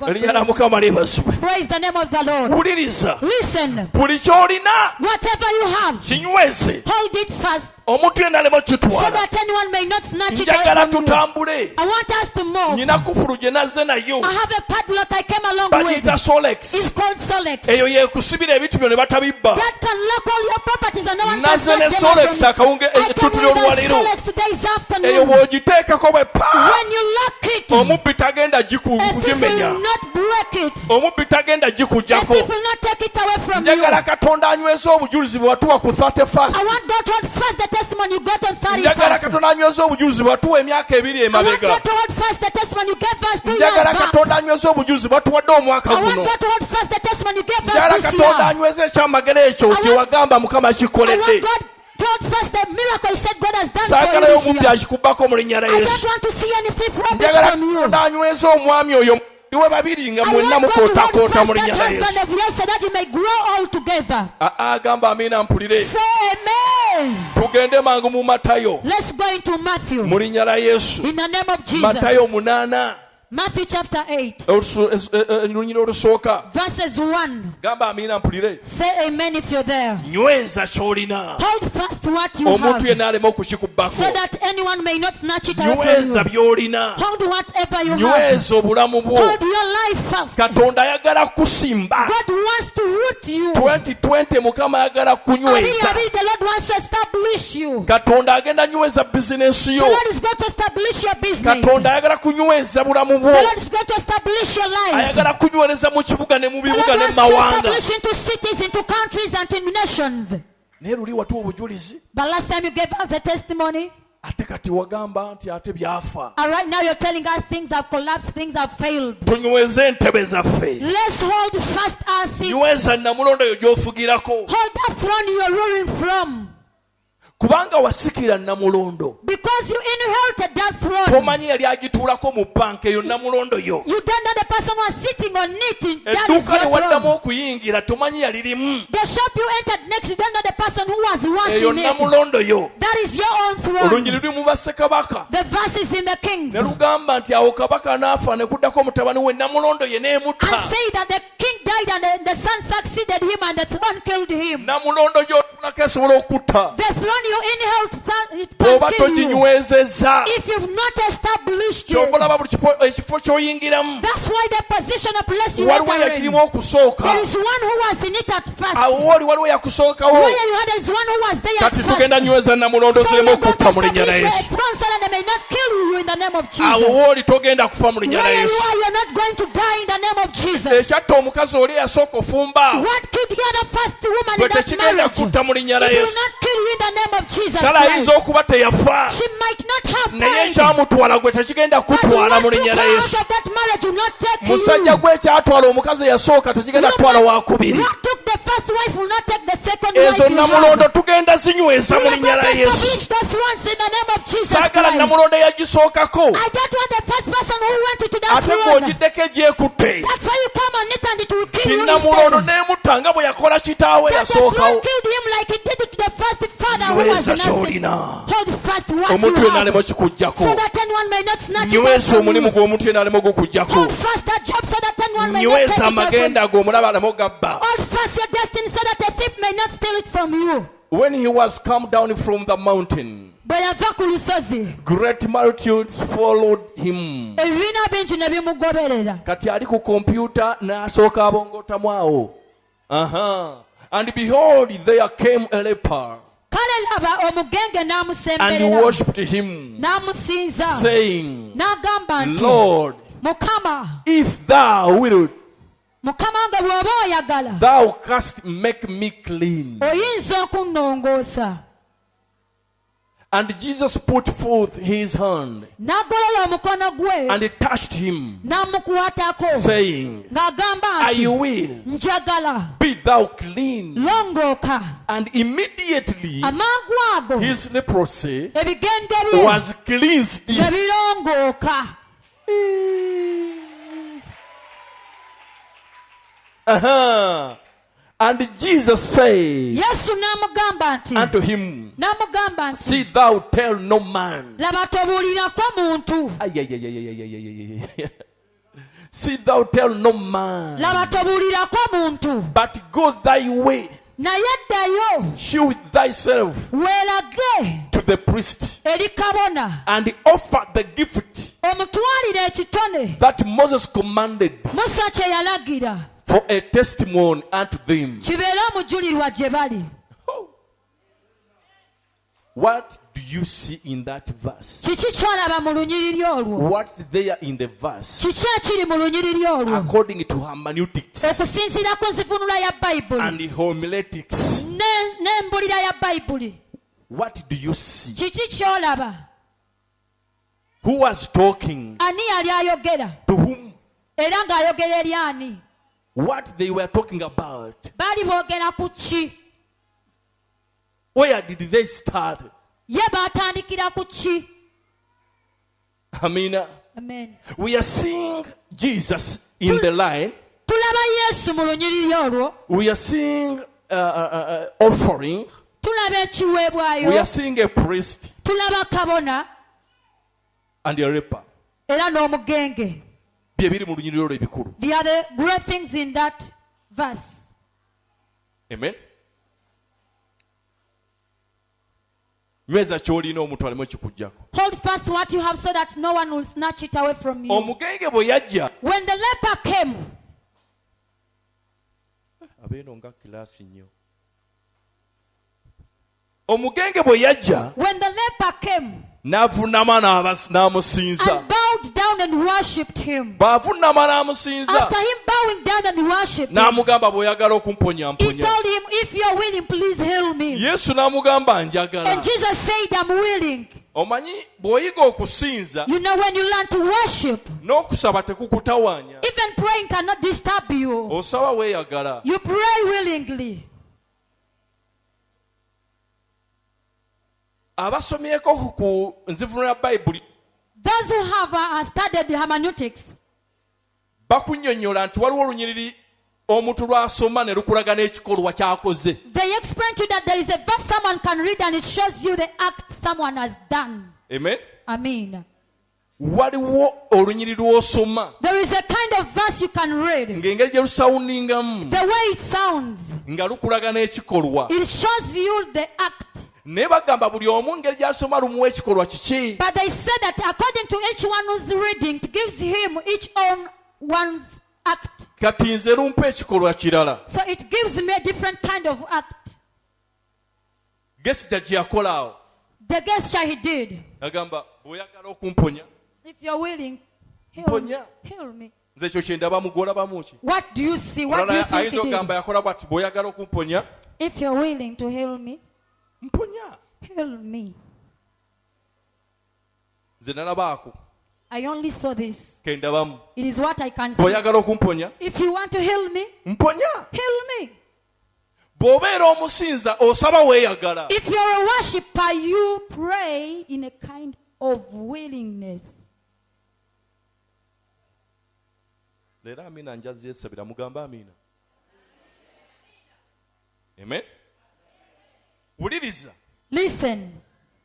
S2: erinnya lya mukama lyebazibwe.
S3: Praise the name of the Lord.
S2: wuliriza
S3: Listen,
S2: buli kyolina
S3: whatever you have,
S2: kinyweze.
S3: hold it fast
S2: omuntu yenna alema
S3: so
S2: kitwala.
S3: that anyone may not snatch it
S2: njagala
S3: away from you.
S2: tutambule.
S3: I want us to move.
S2: nyina kufulu gye nazze nayo
S3: I have a padlock I came along
S2: bagiyita
S3: with.
S2: solex.
S3: It's called Solex.
S2: eyo yekusibira ebintu byo ne batabibba.
S3: That can lock all your properties and no one can
S2: nazze
S3: snatch
S2: ne
S3: them away
S2: solex
S3: from you.
S2: akawunge
S3: I
S2: ettutu
S3: came with a
S2: ly'olwaliro.
S3: Solex today's
S2: eyo
S3: afternoon.
S2: bw'ogiteekako bwe pa
S3: When you lock it,
S2: omubbi tagenda
S3: a thief
S2: kugimenya.
S3: will not break it.
S2: omubbi tagenda
S3: A
S2: gikugjako.
S3: thief will not take it away from you.
S2: njagala katonda anyweza obujulizi bwe watuwa ku 31st.
S3: I want God to hold fast the testimony you got on
S2: njagala
S3: 31st.
S2: katonda anyweza obujulizi bwe watuwa emyaka 2
S3: I want
S2: emabega.
S3: God to hold fast the testimony you gave us 2 years
S2: njagala
S3: back.
S2: katonda anyweza obujulizi bwe watuwadde omwaka
S3: I want
S2: guno.
S3: God to hold fast the testimony you gave
S2: njagala
S3: us this
S2: katonda
S3: year.
S2: anyweza ekyamagero ekyo kye wagamba mukama
S3: I want
S2: kikoledde.
S3: God to hold fast the miracle he said God has done
S2: saagalayo
S3: for you
S2: omubbi
S3: this year.
S2: akikubbako mu linnya la
S3: I don't
S2: yesu.
S3: want to see any thief rob it
S2: njagala
S3: from you.
S2: katonda anyweza omwami oyo iwe babiri nga
S3: I
S2: mwenna
S3: want God to hold
S2: mukootakoota
S3: fast
S2: mu linnya
S3: that
S2: la
S3: husband
S2: yesu.
S3: of yours so that you may grow all together.
S2: agamba amiina mpulire.
S3: Say amen.
S2: tugende mangu mu Matayo.
S3: Let's go into Matthew.
S2: Mu linnya la Yesu.
S3: In the name of Jesus.
S2: Matayo 8.
S3: Matthew chapter 8.
S2: Lunyiro olusooka.
S3: Verses 1.
S2: Gamba amina mpulire.
S3: Say amen if you're there.
S2: Nyweza ky'olina.
S3: Hold fast what you
S2: Omuntu
S3: have.
S2: yenna aleme okukikubbako.
S3: So that anyone may not snatch it away
S2: Nyweza
S3: from you.
S2: by'olina.
S3: Hold whatever you have.
S2: Nyweza obulamu bwo.
S3: Hold your life fast.
S2: Katonda ayagala kusimba.
S3: God wants to root you.
S2: 2020 Mukama ayagala kunyweza.
S3: The Lord wants to establish you.
S2: Katonda agenda nyweza bizinesi yo.
S3: The Lord is going to establish your business.
S2: Katonda ayagala kunyweza bulamu bwo.
S3: The Lord is going to establish your life.
S2: Ayagala kunywereza mu kibuga ne mu
S3: The
S2: bibuga
S3: Lord
S2: ne
S3: wants to
S2: mawanga.
S3: establish into cities, into countries, and in nations.
S2: Naye luli watuwa obujulizi.
S3: But last time you gave us the testimony.
S2: Ate kati wagamba nti ate byafa.
S3: And right now you're telling us things have collapsed, things have failed.
S2: Tunyweze entebe zaffe.
S3: Let's hold fast our seats.
S2: Nyweza namulondo yo gy'ofugirako.
S3: Hold that throne you're ruling from.
S2: Kubanga wasikira namulondo.
S3: Because you inherited that throne.
S2: Tomanyi yali agituulako mu banka eyo namulondo yo.
S3: You don't know the person who was sitting on it. That is
S2: Edduuka
S3: your
S2: ne waddamu
S3: throne.
S2: okuyingira tomanyi yalirimu.
S3: The shop you entered next, you don't know the person who was once
S2: Eyo
S3: in it.
S2: namulondo yo.
S3: That is your own throne.
S2: Olungi luli mu bassekabaka.
S3: The verse is in the Kings.
S2: Ne lugamba nti awo kabaka n'afa ne kuddako mutabani we namulondo ye
S3: And
S2: n'emutta.
S3: say that the king died and the son succeeded him and the throne killed him.
S2: Namulondo gy'otulako esobola okutta.
S3: The throne you inherit, it
S2: Bw'oba
S3: can kill you.
S2: toginywezezza.
S3: If you've not established it.
S2: Ky'obalaba buli ekifo ky'oyingiramu.
S3: That's why the position of place you
S2: Waliwo
S3: enter in.
S2: eyakirimu okusooka.
S3: There is one who was in it at first.
S2: Awo wali waliwo yakusookawo.
S3: Where you had is one who was there at
S2: Kati
S3: first.
S2: tugenda nyweza namulondo
S3: So
S2: zireme
S3: you're going to
S2: okutta mu linnya la
S3: establish a
S2: Yesu.
S3: throne so that they may not kill you in the name of Jesus.
S2: Awo wooli togenda kufa mu linnya la
S3: Where you
S2: Yesu.
S3: are, you're not going to die in the name of Jesus.
S2: Ekyatta omukazi oli eyasooka ofumba.
S3: What killed the other first woman
S2: Bwe
S3: in that
S2: tekigenda
S3: marriage?
S2: kutta mu linnya la
S3: It will
S2: Yesu.
S3: not kill you in the name of Jesus
S2: Kale
S3: Christ.
S2: ayinza okuba teyafa.
S3: She might not have
S2: Naye
S3: died.
S2: ekyamutwala gwe tekigenda
S3: But
S2: kutwala
S3: what
S2: mu
S3: took
S2: linnya
S3: her
S2: la
S3: out
S2: Yesu.
S3: of that marriage will not take
S2: Musajja
S3: you.
S2: gwe ekyatwala omukazi eyasooka tekigenda
S3: No
S2: kutwala
S3: matter
S2: wakubiri.
S3: what took the first wife will not take the second wife.
S2: Ezo
S3: you
S2: namulondo
S3: have.
S2: tugenda zinyweza mu
S3: We are
S2: linnya
S3: going
S2: la
S3: to
S2: Yesu.
S3: establish the thrones in the name of Jesus
S2: Saagala
S3: Christ.
S2: namulondo eyagisookako.
S3: I don't want the first person who went into that
S2: Ate
S3: throne.
S2: ng'ogiddeko egyekutte.
S3: That's why you come on it and it will kill you
S2: Namulondo
S3: instead.
S2: n'emutta nga bwe yakola kitaawe
S3: That the throne
S2: yasookawo.
S3: killed him like it did it to the first father who was
S2: Nyweza
S3: in Nazareth.
S2: ky'olina.
S3: Hold fast what
S2: Omuntu
S3: you
S2: yenna aleme
S3: have.
S2: okikuggyako.
S3: So that anyone may not snatch it out
S2: Nyweza
S3: from
S2: omulimu
S3: you.
S2: gw'omuntu yenna aleme ogukuggyako.
S3: Hold fast that job so that anyone may not take
S2: Nyweza
S3: it out from you.
S2: amagenda g'omulaba aleme ogabba.
S3: Hold fast your destiny so that a thief may not steal it from you.
S2: When he was come down from the mountain,
S3: Bwe yava ku lusozi,
S2: great multitudes followed him.
S3: ebibiina bingi ne bimugoberera.
S2: Kati ali ku kompyuta n'asooka abongotamu awo. And behold, there came a leper
S3: Kale laba omugenge
S2: and
S3: n'amusemberera
S2: worshipped him,
S3: n'amusinza
S2: saying,
S3: n'agamba nti,
S2: Lord,
S3: Mukama,
S2: if thou wilt,
S3: Mukama nga bw'oba oyagala
S2: thou canst make me clean.
S3: oyinza okunnongoosa.
S2: And Jesus put forth his hand
S3: N'agolola omukono gwe
S2: and touched him,
S3: n'amukwatako
S2: saying,
S3: ng'agamba
S2: I
S3: nti,
S2: will,
S3: njagala
S2: be thou clean.
S3: longooka.
S2: And immediately
S3: Amangu ago
S2: his leprosy
S3: ebigenge bye
S2: was cleansed.
S3: ne birongooka.
S2: And Jesus said
S3: Yesu n'amugamba nti,
S2: unto him,
S3: n'amugamba nti,
S2: see thou tell no man.
S3: laba tobuulirako muntu.
S2: See thou tell no man,
S3: Laba tobuulirako muntu.
S2: but go thy way,
S3: Naye ddayo
S2: shew thyself
S3: weerage
S2: to the priest,
S3: eri kabona
S2: and offer the gift
S3: omutwalire ekitone
S2: that Moses commanded
S3: Musa kye yalagira
S2: for a testimony unto them.
S3: kibeere omujulirwa gye bali.
S2: What do you see in that verse?
S3: Kiki ky'olaba mu lunyiriri olwo?
S2: What's there in the verse?
S3: Kiki ekiri mu lunyiriri olwo?
S2: According to hermeneutics
S3: Okusinziira ku nzivunula ya Bayibuli
S2: and homiletics,
S3: n'embulira ya Bayibuli,
S2: what do you see?
S3: kiki ky'olaba?
S2: Who was talking?
S3: Ani yali ayogera?
S2: To whom?
S3: Era ng'ayogera eri ani?
S2: What they were talking about?
S3: Baali boogera ku ki?
S2: Where did they start?
S3: Ye baatandikira ku ki?
S2: Amina.
S3: Amen.
S2: We are seeing Jesus in the line.
S3: Tulaba Yesu mu lunyiriri olwo.
S2: We are seeing offering.
S3: tulaba ekiweebwayo,
S2: we are seeing a priest
S3: tulaba kabona
S2: and a rapper.
S3: era n'omugenge.
S2: Bye biri mu lunyiriro lwe ebikulu.
S3: They are the great things in that verse.
S2: Amen. Nyweza ky'olina omuntu aleme kikuggyako.
S3: Hold fast what you have so that no one will snatch it away from you.
S2: Omugenge bwe yajja,
S3: When the leper came,
S2: abeeno nga kilaasi nnyo. Omugenge bwe yajja
S3: when the leper came
S2: n'avunnama n'amusinza.
S3: and bowed down and worshipped him.
S2: Bw'avunnama n'amusinza
S3: After him bowing down and worshipped him,
S2: n'amugamba bw'oyagala okumponya
S3: he
S2: mponya.
S3: told him, if you're willing, please heal me.
S2: Yesu n'amugamba njagala.
S3: And Jesus said, I'm willing.
S2: Omanyi bw'oyiga okusinza
S3: You know, when you learn to worship,
S2: n'okusaba tekukutawaanya.
S3: even praying cannot disturb you.
S2: Osaba weeyagala.
S3: You pray willingly.
S2: Abasomyeko ku nzivunula ya Bayibuli
S3: Those who have studied hermeneutics,
S2: bakunnyonnyola nti waliwo olunyiriri omuntu lw'asoma ne lukulaga n'ekikolwa ky'akoze.
S3: they explain to you that there is a verse someone can read and it shows you the act someone has done.
S2: Amen.
S3: Amen.
S2: Waliwo olunyiriri lw'osoma
S3: There is a kind of verse you can read.
S2: ng'engeri gye lusawuningamu
S3: The way it sounds,
S2: nga lukulaga n'ekikolwa.
S3: it shows you the act.
S2: Naye bagamba buli omu ngeri gy'asoma lumuwa ekikolwa kiki.
S3: But they said that according to each one who's reading, it gives him each own one's act.
S2: Kati nze lumpa ekikolwa kirala.
S3: So it gives me a different kind of act.
S2: Gesita gye yakola awo.
S3: The gesture he did.
S2: Agamba bw'oyagala okumponya.
S3: If you're willing, heal
S2: Mponya.
S3: me.
S2: Nze ekyo kye ndaba mugolabamu ki.
S3: What do you see? What do you
S2: Olala
S3: think
S2: ayinza
S3: he did?
S2: okugamba yakola bw'ati bw'oyagala okumponya.
S3: If you're willing to heal me,
S2: Mponya.
S3: heal me.
S2: Nze nalaba ako.
S3: I only saw this.
S2: Ke ndabamu.
S3: It is what I can see.
S2: Bw'oyagala okumponya.
S3: If you want to heal me,
S2: Mponya.
S3: heal me.
S2: Bw'obeera omusinza osaba weeyagala.
S3: If you're a worshiper, you pray in a kind of willingness.
S2: Leero Amiina njazi yeesabira mugamba Amiina. Amen. Wuliriza.
S3: Listen.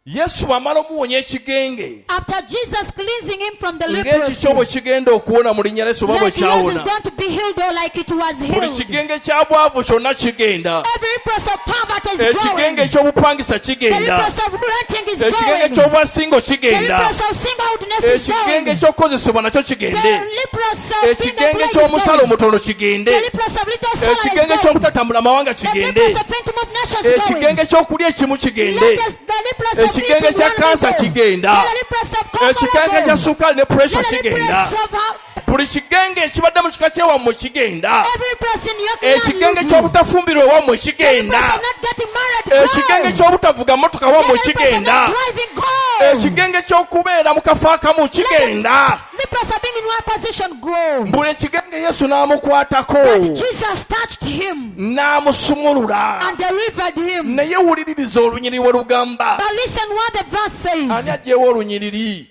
S2: Yesu amala omuwonya ekigenge.
S3: After Jesus cleansing him from the
S2: Ng'ekikyo bwe
S3: leprosy,
S2: kigenda okuwona mu linnya Yesu oba bwe
S3: like yours is
S2: kyawona.
S3: going to be healed or like it was
S2: Buli
S3: healed.
S2: kigenge kya bwavu kyonna kigenda.
S3: Every leprosy of poverty is going.
S2: Ekigenge ky'obupangisa
S3: The
S2: kigenda.
S3: leprosy of renting is
S2: Ekigenge
S3: going.
S2: ky'obwasingo
S3: The
S2: kigenda.
S3: leprosy of singlehoodness is going.
S2: Ekigenge ky'okukozesebwa nakyo
S3: The
S2: kigende.
S3: leprosy of being
S2: Ekigenge
S3: the plague is
S2: ky'omusalo
S3: going.
S2: omutono
S3: The
S2: kigende.
S3: leprosy of little salary
S2: Ekigenge
S3: is going.
S2: ky'obutatambula mawanga
S3: The
S2: kigende.
S3: leprosy of phantom of nations is going.
S2: Ekigenge ky'okulya ekimu kigende.
S3: The leprosy of
S2: Ekigenge
S3: eating
S2: kya
S3: one
S2: kansa
S3: meal.
S2: kigenda.
S3: The leprosy of
S2: Ekigenge kya sukaali ne puresha
S3: The
S2: kigenda.
S3: leprosy of
S2: Buli kigenge ekibadde mu kika ky'ewammwe kigenda.
S3: every person in your clan.
S2: Ekigenge ky'obutafumbirwa ewammwe
S3: The leprosy
S2: kigenda.
S3: of not getting married.
S2: Ekigenge
S3: Go.
S2: ky'obutavuga mmotoka
S3: The
S2: wammwe
S3: leprosy of
S2: kigenda.
S3: not driving. Go.
S2: Ekigenge ky'okubeera mu kafo akamu kigenda.
S3: Leprosy of being in one position. Go.
S2: Buli ekigenge Yesu n'amukwatako
S3: But Jesus touched him
S2: n'amusumulula.
S3: and delivered him.
S2: Naye wuliririza olunyiriri we lugamba.
S3: But listen what the verse
S2: Ani
S3: says.
S2: aggyewo olunyiriri?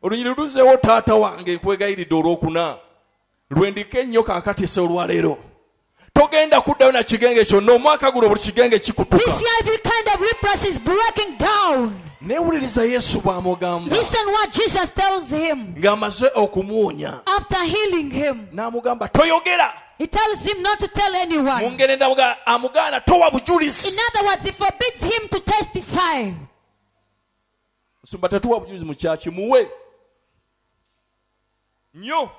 S2: Olunyiriri luzeewo taata wange nkwegayiridde olwokuna. Lwendika ennyo kaakatisa olwaleero. Togenda kuddayo na kigenge kyonna omwaka guno buli kigenge kikutuka.
S3: This year every kind of leprosy is breaking down.
S2: Neewuliriza Yesu bw'amugamba.
S3: Listen what Jesus tells him
S2: Ng'amaze okumuwonya.
S3: after healing him.
S2: N'amugamba toyogera.
S3: He tells him not to tell anyone.
S2: Mu ngeri endala amugaana towa bujulizi.
S3: In other words, he forbids him to testify.
S2: Nsumba tetuwa bujulizi mu kyaki muwe. Nnyo.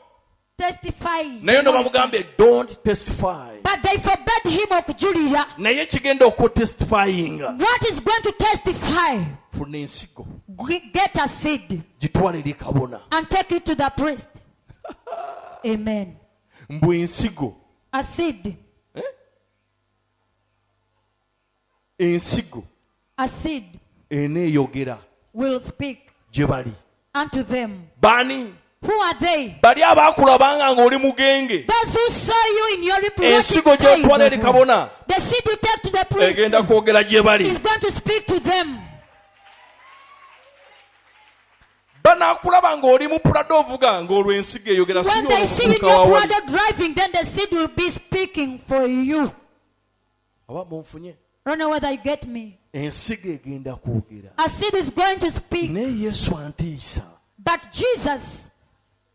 S3: Testify.
S2: Naye no bamugambye don't testify.
S3: But they forbade him okujulira.
S2: Naye kigenda okutestifyinga.
S3: What is going to testify?
S2: Funa ensigo.
S3: Get a seed
S2: Gitwale eri kabona.
S3: and take it to the priest. Amen.
S2: Mbu ensigo.
S3: A seed.
S2: Ensigo.
S3: A seed
S2: Eneeyogera
S3: will speak
S2: gye bali.
S3: unto them.
S2: Bani?
S3: Who are they?
S2: Bali abaakulabanga ng'oli mugenge.
S3: Those who saw you in your reproductive
S2: Ensigo gy'otwala eri
S3: time.
S2: kabona.
S3: The seed you take to the priest
S2: Egenda kwogera gye bali.
S3: is going to speak to them.
S2: Banaakulaba ng'oli mu Prado ovuga ng'olwo ensigo eyogera si
S3: When they see you in
S2: y'omuvubuka
S3: your
S2: wawali.
S3: Prado driving, then the seed will be speaking for you.
S2: Aba munfunye.
S4: I don't know whether you get me.
S2: ensigo egenda kwogera
S4: A seed is going to speak.
S2: naye yesu antiisa
S4: But Jesus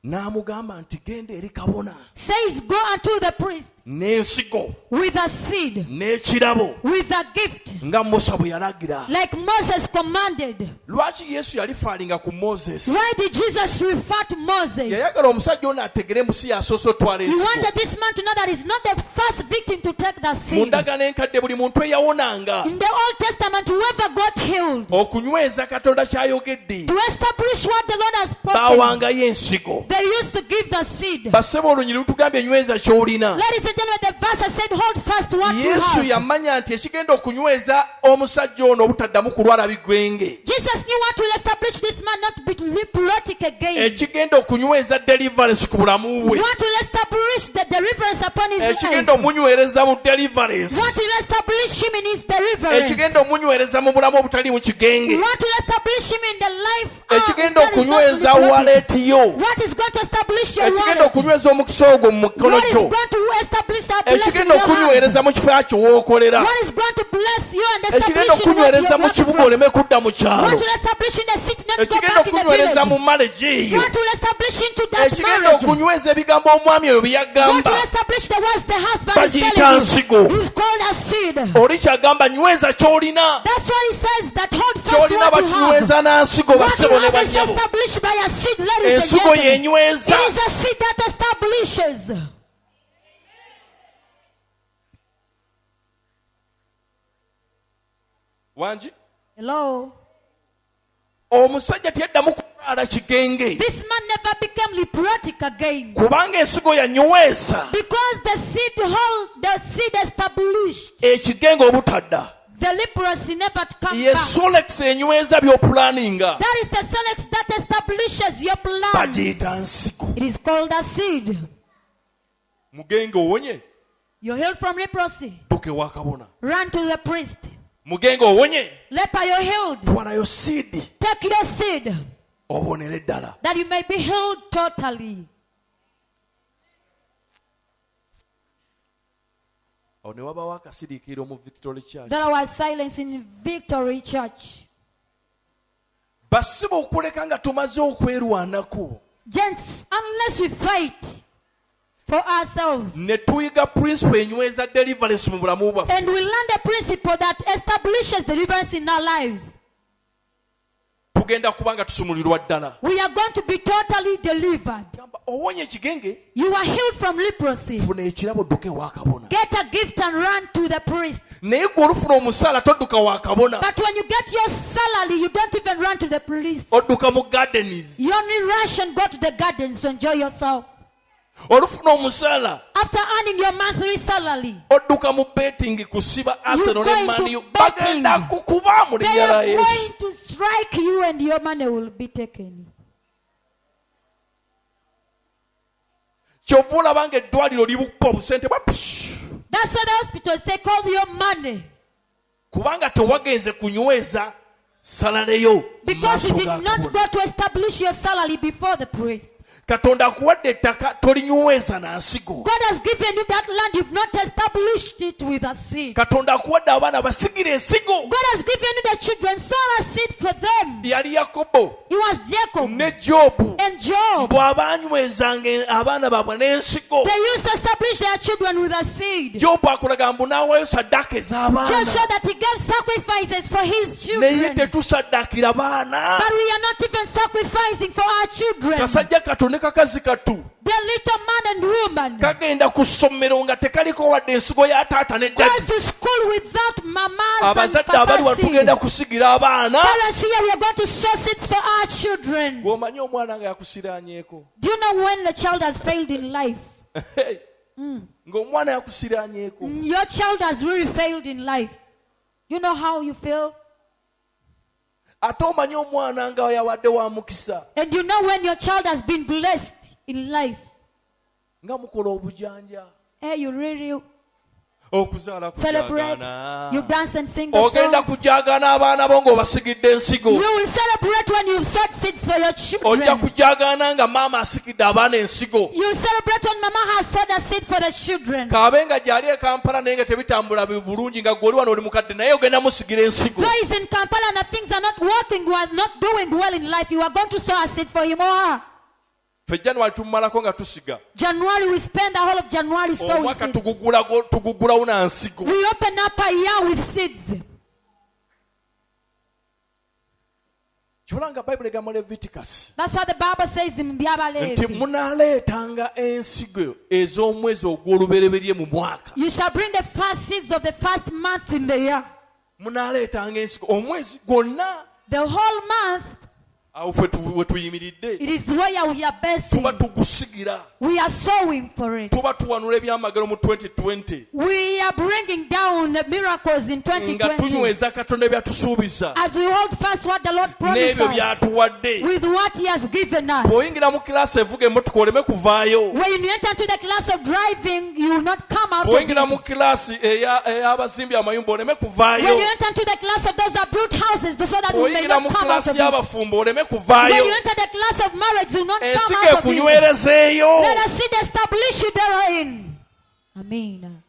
S2: n'amugamba nti genda eri kabona
S4: says, go unto the priest
S2: n'ensigo
S4: with a seed,
S2: n'ekirabo
S4: with a gift,
S2: nga musa bwe yalagira.
S4: like Moses commanded.
S2: Lwaki yesu yali faalinga ku moses?
S4: Why did Jesus refer to Moses?
S2: yayagala omusajja ono ategere musi yasoose otwala
S4: He
S2: ensigo.
S4: wanted this man to know that he's not the first victim to take the
S2: Mu
S4: seed.
S2: ndagaano enkadde buli muntu eyawonanga
S4: In the Old Testament, whoever got healed,
S2: okunyweza katonda ky'ayogedde
S4: to establish what the Lord has spoken,
S2: baawangayo ensigo.
S4: they used to give the seed.
S2: basebo olunyiri lutugambye nyweza ky'olina.
S4: Ladies and gentlemen, the verse has said, hold fast what you
S2: yesu
S4: have.
S2: yamanya nti ekigenda okunyweza omusajja ono obutaddamu kulwala bigwenge,
S4: Jesus knew what will establish this man not to be leprotic again.
S2: ekigenda okunyweza deliverance ku bulamu bwe,
S4: What will establish the deliverance upon his
S2: ekigenda
S4: life.
S2: omunywereza mu deliverance,
S4: What will establish him in his deliverance.
S2: ekigenda omunywereza mu bulamu obutali mu kigenge,
S4: What will establish him in the life
S2: ekigenda
S4: that is not
S2: okunyweza
S4: leprotic.
S2: waleti yo,
S4: What is going to establish your
S2: ekigenda
S4: wallet?
S2: okunyweza omukisa ogwo mu mukono
S4: What is
S2: kyo,
S4: going to establish that blessing in
S2: ekigenda
S4: your hand?
S2: okunywereza mu kifo kyo wookolera,
S4: What is going to bless you and
S2: ekigenda
S4: establish in what you
S2: okunywereza
S4: have
S2: mu
S4: got
S2: kibuga
S4: from?
S2: oleme kudda mu
S4: What
S2: kyalo,
S4: will establish in the city, not go
S2: ekigenda
S4: back in the
S2: okunywereza mu
S4: village?
S2: maleji eyo,
S4: What will establish into that
S2: ekigenda
S4: marriage?
S2: okunyweza ebigambo omwami oyo bye
S4: What
S2: yagamba.
S4: will establish the words the husband is
S2: Bagiyita
S4: telling
S2: nsigo.
S4: you? It's called a seed.
S2: Oli kyagamba nyweza ky'olina,
S4: That's why he says that hold fast
S2: ky'olina
S4: what you have.
S2: bakinyweza na nsigo
S4: What you
S2: bassebo ne
S4: have is
S2: bannyabo.
S4: established by a seed, ladies and
S2: Ensigo
S4: gentlemen.
S2: yenyweza.
S4: It is a seed that establishes.
S2: Wangi
S4: Hello?
S2: omusajja teyaddamu kulwala kigenge
S4: This man never became leprotic again.
S2: kubanga ensigo yanyweza
S4: Because the seed established
S2: ekigenge obutadda.
S4: the leprosy never to come
S2: ye
S4: back.
S2: solex enyweza by'opulaninga,
S4: That is the solex that establishes your plan.
S2: bagiyita nsigo.
S4: It is called a seed.
S2: Mugenge owonye
S4: You're healed from leprosy.
S2: tuke wa kabona.
S4: Run to the priest.
S2: Mugenge owonye
S4: Leper, you're healed.
S2: twalayo siidi
S4: Take your seed
S2: obonere ddala.
S4: that you may be healed totally.
S2: awo ne wabawo akasiriikiriro mu Victory Church.
S4: There was silence in Victory Church.
S2: basiba okuleka nga tumaze okwerwanako
S4: Gents, unless we fight for ourselves
S2: ne tuyiga principle enyweza deliverance mu bulamu bwaffe,
S4: and we learn the principle that establishes deliverance in our lives,
S2: tugenda kuba nga tusumulirwa ddala.
S4: we are going to be totally delivered.
S2: Gamba owonye ekigenge,
S4: You are healed from leprosy.
S2: funa ekirabo odduke wa kabona.
S4: Get a gift and run to the priest.
S2: naye gwe olufuna omusaala todduka wa kabona,
S4: But when you get your salary, you don't even run to the priest.
S2: odduka mu gardens.
S4: You only rush and go to the gardens to enjoy yourself.
S2: olufuna omusaala
S4: After earning your monthly salary,
S2: odduka mu betting kusiba Arsenal
S4: go
S2: ne
S4: into
S2: Man U.
S4: betting.
S2: bagenda kukuba mu
S4: they
S2: linnya la
S4: are
S2: Yesu.
S4: going to strike you and your money will be taken.
S2: kyova olaba nga eddwaliro libukka obusente bwa
S4: That's why the hospitals take all your money.
S2: kubanga tewagenze kunyweza salaleyo mu
S4: Because you
S2: maaso
S4: did
S2: ga
S4: not
S2: kabona.
S4: go to establish your salary before the priest.
S2: katonda akuwadde ettaka tolinyweza na nsigo.
S4: God has given you that land, you've not established it with a seed.
S2: katonda akuwadde abaana basigira ensigo.
S4: God has given you the children, sow a seed for them.
S2: yali yakobo
S4: It was Jacob
S2: ne jobu
S4: and Job.
S2: bw'abanywezanga abaana baabwe n'ensigo.
S4: They used to establish their children with a seed.
S2: jobu akulaga mbu n'awaayo saddaaka
S4: Just
S2: ez'abaana,
S4: show that he gave sacrifices for his
S2: naye
S4: children.
S2: tetusaddaakira baana.
S4: But we are not even sacrificing for our children.
S2: kasajja kato ne kakazi katu
S4: The little man and woman
S2: kagenda ku ssomero nga tekaliko wadde ensigo ya taata ne
S4: goes
S2: dadi.
S4: to school without mamas and
S2: abazadde abali wano
S4: papas.
S2: tugenda kusigira abaana.
S4: Parents here, we are going to sow seeds for our children.
S2: gwomanyi omwana nga yakusiraanyeeko,
S4: Do you know when the child has failed in life?
S2: ng'omwana yakusiraanyeeko.
S4: Your child has really failed in life. You know how you feel?
S2: ate omanyi omwana nga yawadde wa mukisa
S4: And you know when your child has been blessed in life.
S2: nga mukola obujanja.
S4: Hey, you really
S2: okuzaala
S4: Celebrate.
S2: kujagana.
S4: You dance and sing the
S2: Ogenda
S4: songs.
S2: kujagana abaana bo ng'obasigidde ensigo.
S4: You will celebrate when you've sowed seeds for your
S2: Ojja
S4: children.
S2: kujagana nga maama asigidde abaana ensigo.
S4: You will celebrate when mama has sowed a seed for the children.
S2: Kaabe nga gy'ali e Kampala naye nga tebitambula bulungi nga gw'oli wano oli mukadde naye ogenda musigira ensigo.
S4: So he's in Kampala and the things are not working well, not doing well in life. You are going to sow a seed for him or her.
S2: Ffe January tumumalako nga tusiga.
S4: January, we spend the whole of January sowing
S2: Omwaka
S4: seeds.
S2: tugugulawo na nsigo.
S4: We open up a year with seeds.
S2: Kyolanga Bayibuli egamba Leviticus
S4: That's what the Bible says in
S2: nti
S4: Byabalevi.
S2: munaaleetanga ensigo ez'omwezi ogw'olubereberye mu mwaka.
S4: You shall bring the first seeds of the first month in the year.
S2: Munaaleetanga ensigo omwezi gwonna.
S4: The whole month,
S2: Awo ffe we tuyimiridde
S4: it is where we are basing.
S2: tuba tugusigira.
S4: We are sowing for it.
S2: Tuba tuwanula ebyamagero mu 2020
S4: We are bringing down the miracles in
S2: nga
S4: 2020
S2: tunyweza Katonda byatusuubiza
S4: as we hold fast what the Lord promised
S2: n'ebyo
S4: us
S2: byatuwadde.
S4: with what He has given us.
S2: Bw'oyingira mu kilaasi evuga emmotoka oleme kuvaayo.
S4: When you enter into the class of driving, you will not come out of
S2: Bw'oyingira mu
S4: it.
S2: kilaasi ey'abazimbi amayumba oleme
S4: When
S2: kuvaayo.
S4: you enter into the class of those that built houses, so that you may
S2: Bw'oyingira
S4: not
S2: mu
S4: come out
S2: kilaasi
S4: of it.
S2: y'abafumbo oleme
S4: When
S2: kuvaayo.
S4: you enter the class of marriage, you will not come
S2: Ensigo
S4: out of it.
S2: ekunywerezeeyo.
S4: Let us see the establish you therein. Amen.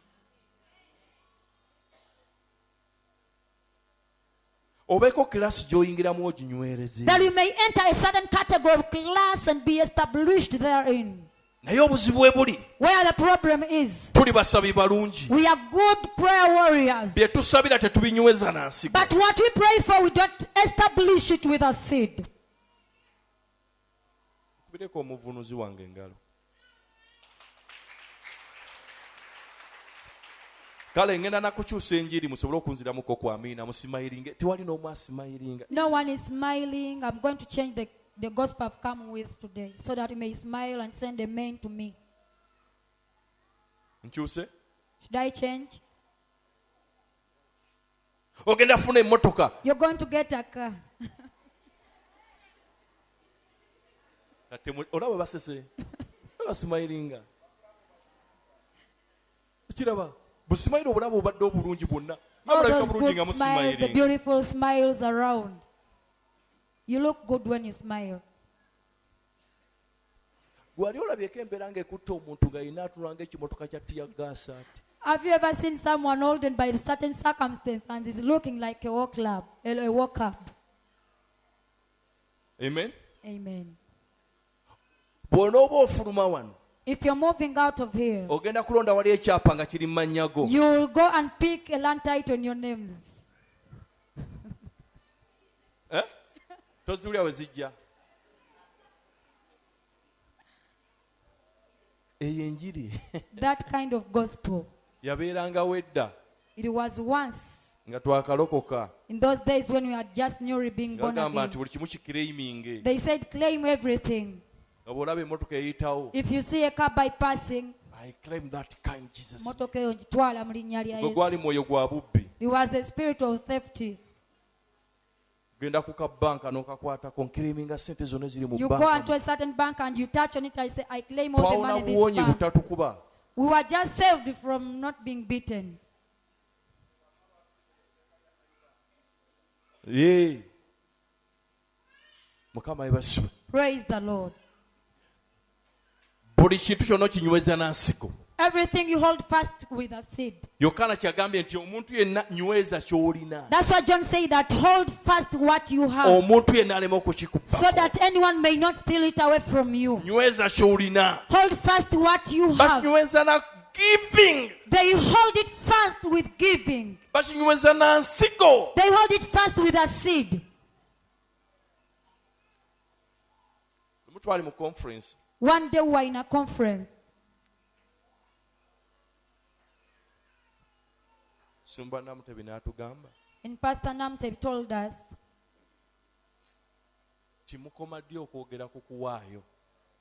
S2: Obeeko kilaasi gy'oyingiramu oginywereze.
S4: That we may enter a certain category of class and be established therein.
S2: Naye obuzibu bwe buli
S4: Where the problem is,
S2: tuli basabi balungi.
S4: we are good prayer warriors.
S2: Bye tusabira tetubinyweza na nsigo.
S4: But what we pray for, we don't establish it with a seed.
S2: Kubireko omuvunuzi wange engalo. Kale ngenda nakukyusa enjiri musobole okunziramuko ku amiina musimayiringe. Tewali n'omu asimayiringa.
S4: No one is smiling. I'm going to change the gospel I've come with today so that you may smile and send amen to me.
S2: Nkyuse?
S4: Should I change?
S2: Ogenda funa emmotoka.
S4: You're going to get a car.
S2: Olaba basese. Basimayiringa. Kiraba. Busimayiro obulaba obadde obulungi bwonna.
S4: All
S2: Abulabika
S4: those
S2: bulungi nga
S4: good smiles, the
S2: musimayiringa.
S4: beautiful smiles around. You look good when you smile.
S2: Gwali olabyeko embeera ng'ekutta omuntu ng'ayina atunula ng'ekimotoka kya tiyaggaasa ati.
S4: Have you ever seen someone olden by a certain circumstance and is looking like a walk club, a walk up?
S2: Amen.
S4: Amen.
S2: Bw'onooba ofuluma wano
S4: If you're moving out of here,
S2: ogenda kulonda wali ekyapa nga kiri mu mannya go.
S4: you'll go and pick a land title on your names.
S2: Toziwulira we zijja. Eyo enjiri
S4: That kind of gospel.
S2: yabeerangawo edda
S4: It was once
S2: nga twakalokoka.
S4: in those days when we had just newly been born
S2: Gagamba
S4: again.
S2: nti buli kimu kikireiminge.
S4: They said, claim everything.
S2: Nga bw'olaba emmotoka eyitawo.
S4: If you see a car bypassing,
S2: I claim that kind Jesus.
S4: motoka eyo ngitwala mu linnya lya
S2: Gwe gwali
S4: Yesu.
S2: mwoyo gwa bubbi.
S4: It was a spirit of theft.
S2: Genda ku kabbanka n'okakwatako nkiriminga ssente zonna ziri mu
S4: You go into
S2: bbanka.
S4: a certain bank and you touch on it. I say, I claim all the
S2: Twawona
S4: money in this
S2: buwonyi
S4: bank.
S2: butatukuba.
S4: We were just saved from not being beaten.
S2: Yee. Mukama yebasibwe.
S4: Praise the Lord.
S2: Buli kintu kyonna okinyweza na nsigo.
S4: Everything you hold fast with a seed.
S2: Yokaana kyagambye nti omuntu yenna nyweza ky'olina.
S4: That's what John said, that hold fast what you have,
S2: Omuntu yenna aleme okukikubbako.
S4: so that anyone may not steal it away from you.
S2: Nyweza ky'olina.
S4: Hold fast what you have.
S2: Bakinyweza na giving.
S4: They hold it fast with giving.
S2: Bakinyweza na nsigo.
S4: They hold it fast with a seed.
S2: Twali mu conference.
S4: One day we were in a conference.
S2: Sumba Namutebi n'atugamba
S4: And Pastor Namteb told us,
S2: timukoma ddi okwogera ku kuwaayo.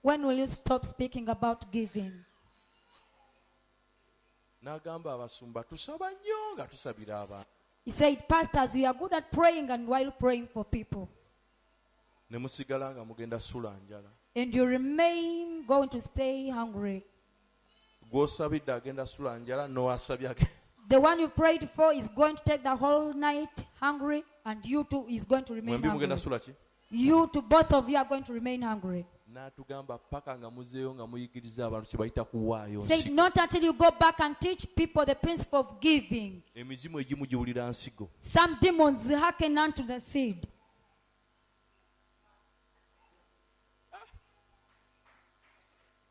S4: when will you stop speaking about giving?
S2: N'agamba abasumba tusaba nnyo nga tusabira abantu.
S4: He said, pastors, we are good at praying and while praying for people.
S2: Ne musigala nga mugenda sula njala.
S4: And you remain going to stay hungry.
S2: Gw'osabidde agenda sula njala n'owasabye
S4: The one you prayed for is going to take the whole night hungry, and you too is going to remain
S2: mwembi mugenda
S4: hungry.
S2: sula ki
S4: You too, both of you are going to remain hungry.
S2: n'atugamba paka nga muzeeyo nga muyigiriza abantu kye bayita kuwaayo
S4: Said
S2: nsigo
S4: not until you go back and teach people the principle of giving.
S2: emizimu egimu giwulira nsigo
S4: Some demons hearken unto the seed.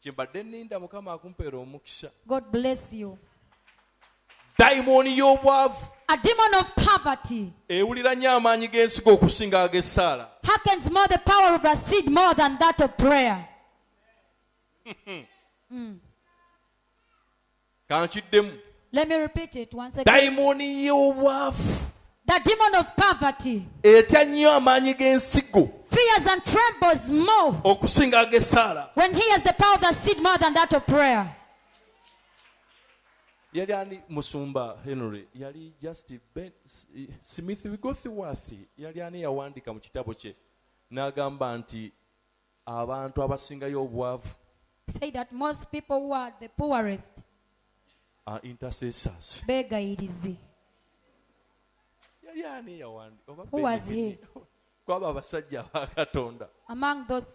S2: kyembadde nninda mukama akumpeera omukisa
S4: God bless you.
S2: dayimooni y'obwavu
S4: A demon of poverty
S2: ewulira nnyo amaanyi g'ensigo okusinga ag'essaala
S4: hearkens more the power of the seed more than that of prayer.
S2: kankiddemu
S4: Let me repeat it once again.
S2: dayimooni y'obwavu
S4: The demon of poverty
S2: etya nnyo amaanyi g'ensigo
S4: fears and trembles more
S2: okusinga ag'essaala
S4: when he has the power of the seed more than that of prayer.
S2: yali ani musumba henry yali just smith wigothiworth yali ani yawandiika mu kitabo kye n'agamba nti abantu abasingayo obwavu
S4: Say that most people who are the poorest
S2: are intercessors
S4: begayirizi.
S2: yali ani yawandiika
S4: Who was he?
S2: kwaba abasajja aba katonda
S4: Among those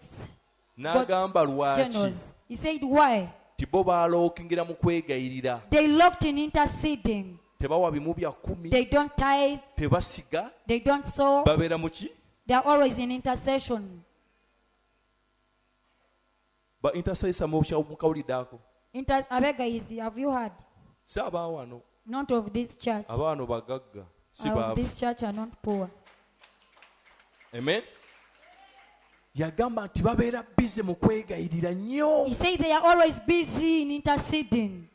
S2: n'agamba lwaki
S4: generals. He said, why?
S2: ti bo baalookingira mu kwegayirira
S4: They looked in interceding.
S2: tebawa bimu bya 10
S4: They don't tithe.
S2: tebasiga
S4: They don't sow.
S2: babeera mu ki
S4: They are always in intercession.
S2: ba intercessor mu kawulidde ako
S4: Abegayizi, have you heard?
S2: si abaawano
S4: Not of this church.
S2: abaawano bagagga si
S4: Of
S2: baavu
S4: this church are not poor.
S2: amen yagamba nti babeera bize mu kwegayirira nnyo
S4: He said they are always busy in interceding.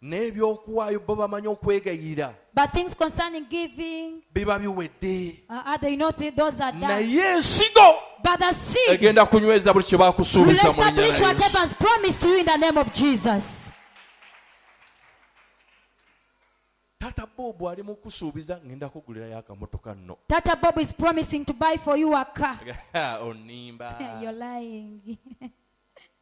S2: n'ebyokuwaayo bo bamanyi okwegayirira
S4: But things concerning giving,
S2: biba biwedde
S4: they know those are done.
S2: naye ensigo
S4: But the seed
S2: egenda kunyweza buli kye
S4: will
S2: baakusuubiza mu linnya
S4: establish
S2: lya
S4: whatever
S2: Yesu
S4: is promised to you in the name of Jesus.
S2: taata bobu ali mu kusuubiza ngenda kugulirayo akamotoka nno
S4: Tata Bob is promising to buy for you a car.
S2: onimba
S4: You're lying.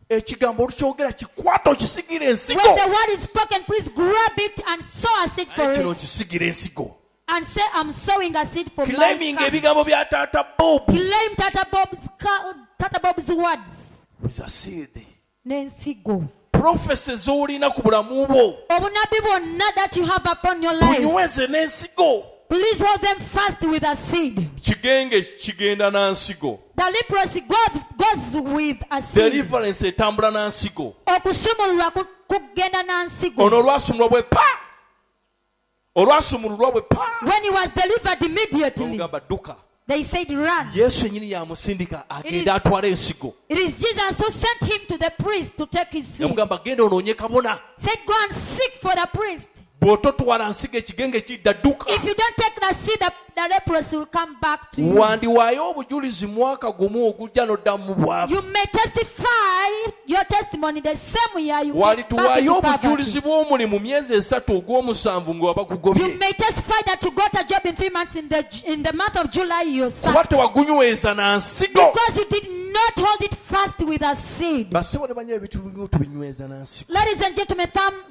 S2: ekigambo olukyogera kikwata okisigira ensigo
S4: When the word is spoken, please grab it and sow a seed for
S2: naye kino
S4: it.
S2: okisigira ensigo
S4: And say, I'm sowing a seed for my
S2: claiming
S4: car.
S2: ebigambo bya taata bobu
S4: Claim Tata Bob's words.
S2: with a seed
S4: N'ensigo.
S2: prophecy z'olina ku bulamu bwo
S4: Obunabi bwonna that you have upon your life,
S2: bunyweze n'ensigo
S4: please hold them fast with a seed.
S2: kigenge kigenda na nsigo
S4: The leprosy goes with a seed.
S2: deliverance etambula na nsigo
S4: Okusumululwa kugenda na nsigo.
S2: ono olwasumulwa bwe pa olwasumululwa bwe pa
S4: When he was delivered immediately,
S2: omugamba dduka
S4: they said, run.
S2: yesu ennyini yamusindika agende atwale ensigo
S4: It is Jesus who sent him to the priest to take his seed.
S2: yamugamba genda onoonye kabona
S4: Said, go and seek for the priest.
S2: bw'ototwala nsigo ekigenge kidda dduka
S4: If you don't take the seed, the leprosy will come back to you.
S2: wandiwaayo obujulizi mwaka gumu ogujja n'oddamu mu bwavu
S4: You may testify your testimony the same year you get back
S2: walituwaayo
S4: into
S2: obujulizi
S4: poverty.
S2: bw'omulimu myezi 3 ogw'omusanvu nga waba
S4: You
S2: kugobye
S4: may testify that you got a job in 3 months in the month of July you
S2: kuba
S4: sacked.
S2: tewagunyweza na nsigo
S4: Because you did not hold it fast with a seed.
S2: basebo ne banya ebintu bimu tubinyweza na nsigo
S4: Ladies and gentlemen,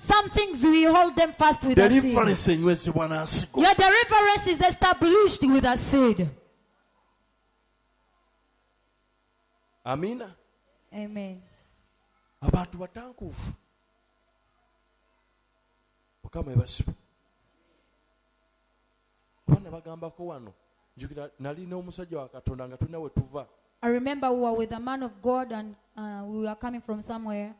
S4: some things we hold them fast with a seed.
S2: deliverance enywezebwa na nsigo
S4: Your deliverance is established with a seed.
S2: amina
S4: Amen.
S2: abantu batankuufu mukama ebasibu abaana bagambako wano njukira nali n'omusajja wa katonda nga tulina we tuva
S4: I remember we were with a man of God and we were coming from somewhere.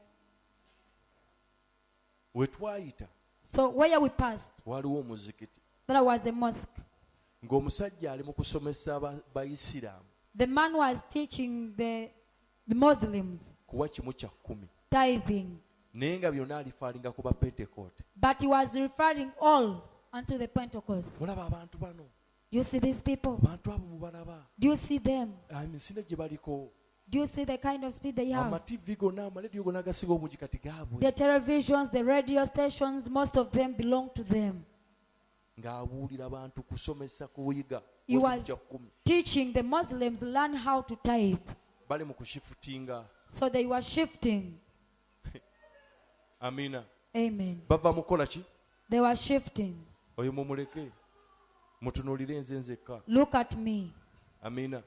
S2: we twayita
S4: So where we passed,
S2: waliwo omuzikiti
S4: there was a mosque.
S2: ng'omusajja ali mu kusomesa bayisiraamu
S4: The man was teaching the Muslims
S2: kuwa kimu kya 10
S4: tithing,
S2: naye nga byonna alifaalinga ku bapentekote
S4: but he was referring all unto the Pentecost.
S2: mulaba abantu bano
S4: Do you see these people?
S2: abantu abo mubalaba
S4: Do you see them?
S2: emisinde gye baliko
S4: Do you see the kind of speed they have?
S2: amativi gonna amalediyo gonna agasinga omungi kati gaabwe
S4: The televisions, the radio stations, most of them belong to them.
S2: ng'abuulira abantu kusomesa kuyiga
S4: He
S2: kimu
S4: was
S2: kya 10
S4: teaching the Muslims learn how to tithe.
S2: bali mu kushifutinga
S4: So they were shifting.
S2: amina
S4: Amen.
S2: bava mu kukola ki
S4: They were shifting.
S2: Oyo mumuleke. Mutunuulire nze nzekka.
S4: Look at me.
S2: Amina.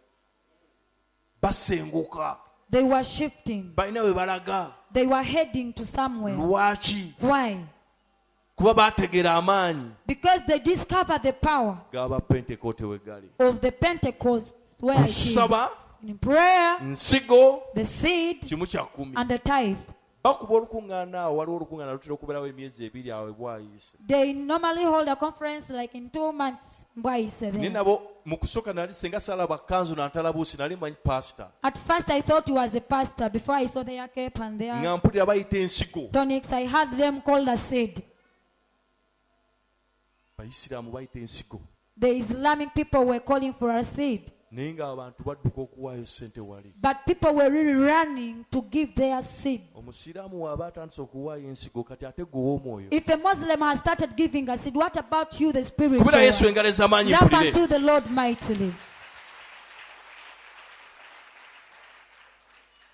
S2: Basenguka.
S4: They were shifting.
S2: Balina we balaga.
S4: They were heading to somewhere.
S2: Lwaki?
S4: Why?
S2: Kuba bategeera amaanyi.
S4: Because they discovered the power
S2: Gaba Pentecote we gali.
S4: of the Pentecost where it is.
S2: Kusaba.
S4: In prayer,
S2: Nsigo.
S4: the seed,
S2: Kimu kya kumi.
S4: and the tithe.
S2: Bakuba olukuŋŋaana awo waliwo olukuŋŋaana lutera okubeerawo emyezi ebiri awo bwayise.
S4: They normally hold a conference like in 2 months.
S2: Naye nabo mu kusooka nali singa salaba kanzu n'antalabuusi nali manyi pastor.
S4: At first I thought he was a pastor before I saw their cape and their
S2: Nga mpulira bayita ensigo.
S4: tonics. I heard them called a seed.
S2: Bayisiraamu bayita ensigo.
S4: The Islamic people were calling for a seed.
S2: Naye ng'abantu badduka okuwaayo ssente wali.
S4: But people were really running to give their seed.
S2: Omusiraamu w'aba atandise okuwaayo ensigo kati ate gwe w'omwoyo.
S4: If a Muslim has started giving a seed, what about you, the spiritual?
S2: Kubira Yesu engalo ez'amaanyi
S4: Love
S2: mpulire.
S4: unto the Lord mightily.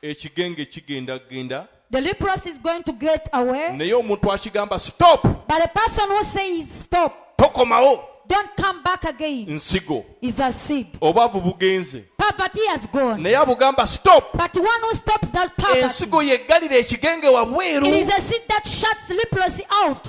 S2: Ekigenge kigenda genda.
S4: The leprosy is going to get away.
S2: Naye omuntu akigamba stop.
S4: But the person who says stop,
S2: Tokomawo.
S4: don't come back again,
S2: Nsigo.
S4: is a seed.
S2: Obwavu bugenze.
S4: Poverty has gone.
S2: Naye abugamba stop.
S4: But one who stops that poverty,
S2: Ensigo yeggalira ekigenge wabweru.
S4: it is a seed that shuts leprosy out.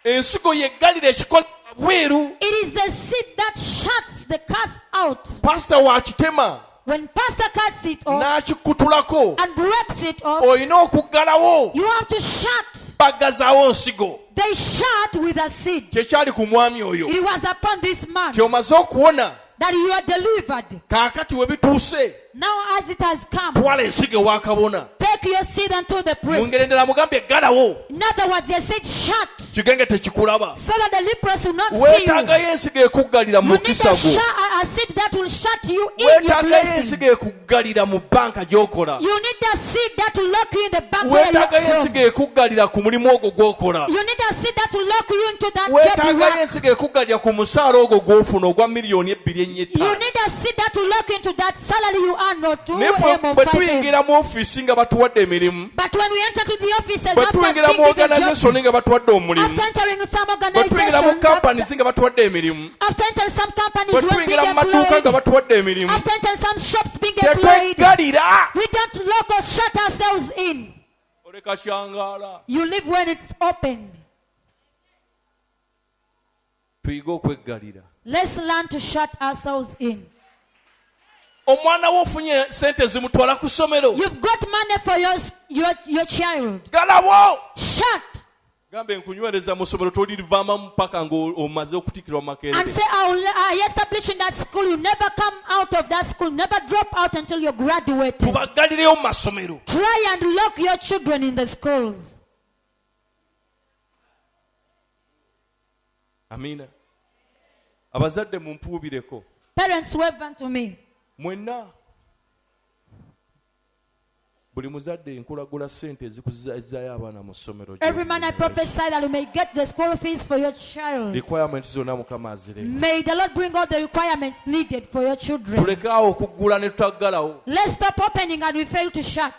S2: Ensigo yeggalira ekikola wabweru.
S4: It is a seed that shuts the curse out.
S2: Pastor wakitema.
S4: When pastor cuts it off
S2: N'akikutulako.
S4: and breaks it off,
S2: Olina okuggalawo.
S4: you have to shut.
S2: Bagazaawo nsigo.
S4: They shut with a seed.
S2: Kyekyali ku mwami oyo.
S4: It was upon this man
S2: Kyomaze okuwona.
S4: that you are delivered.
S2: Kaakati we bituuse.
S4: Now as it has come,
S2: Twala ensigo ewa kabona.
S4: take your seed unto the
S2: Mu
S4: priest.
S2: ngeri endala mugambye eggalawo.
S4: In other words, your seed shut
S2: Kigenge tekikulaba.
S4: so that the leprosy will not see you.
S2: Weetaagayo ensigo ekuggalira mu
S4: You need
S2: mukisa gwo.
S4: a seed that will shut you in your
S2: Weetaagayo
S4: blessing.
S2: ensigo ekuggalira mu banka gy'okola.
S4: You need a seed that will lock you in the bank where you
S2: Weetaagayo
S4: are
S2: ensigo
S4: from.
S2: ekuggalira ku mulimu ogwo gw'okola.
S4: You need a seed that will lock you into that job you
S2: Weetaagayo
S4: work.
S2: ensigo ekuggalira ku musaala ogwo gw'ofuna ogwa miliyoni 2.4.
S4: You need a seed that will lock into that salary you earn or 2
S2: Naye ffe
S4: M or
S2: bwe
S4: 5 M.
S2: tuyingira mu ofiisi nga batuwadde emirimu.
S4: But when we enter to the offices
S2: Bwe
S4: after
S2: tuyingira mu
S4: being given
S2: organisation
S4: jobs,
S2: nga batuwadde omulimu.
S4: after entering some
S2: Bwe tuyingira mu
S4: organizations,
S2: companies nga batuwadde emirimu.
S4: after entering some companies
S2: Bwe
S4: when being
S2: tuyingira mu maduuka nga
S4: employed,
S2: batuwadde emirimu.
S4: after entering some shops being employed,
S2: Tetweggalira.
S4: we don't lock or shut ourselves in.
S2: Oleka kyangaala.
S4: You live when it's open.
S2: Tuyige okweggalira.
S4: Let's learn to shut ourselves in.
S2: Omwana wo ofunye sente zimutwala ku ssomero.
S4: You've got money for your child.
S2: Galabo.
S4: Shut
S2: Gambe nkunywereza mu ssomero tolivaamu mpaka ng'omaze okutikirwa mu
S4: and
S2: makerere.
S4: say, I establish in that school. You never come out of that school. Never drop out until you graduate.
S2: Tubaggalireyo mu masomero.
S4: Try and lock your children in the schools.
S2: Amiina. Abazadde mumpuubireko.
S4: Parents, wave unto me.
S2: Mwenna. Buli muzadde nkulagula ssente ezikuzzaayo abaana mu ssomero.
S4: Every man I prophesy that you may get the school fees for your child.
S2: Requirements zonna Mukama azireeta.
S4: May the Lord bring all the requirements needed for your children.
S2: Tuleke awo okuggula ne tutaggalawo.
S4: Let's stop opening and we fail to shut.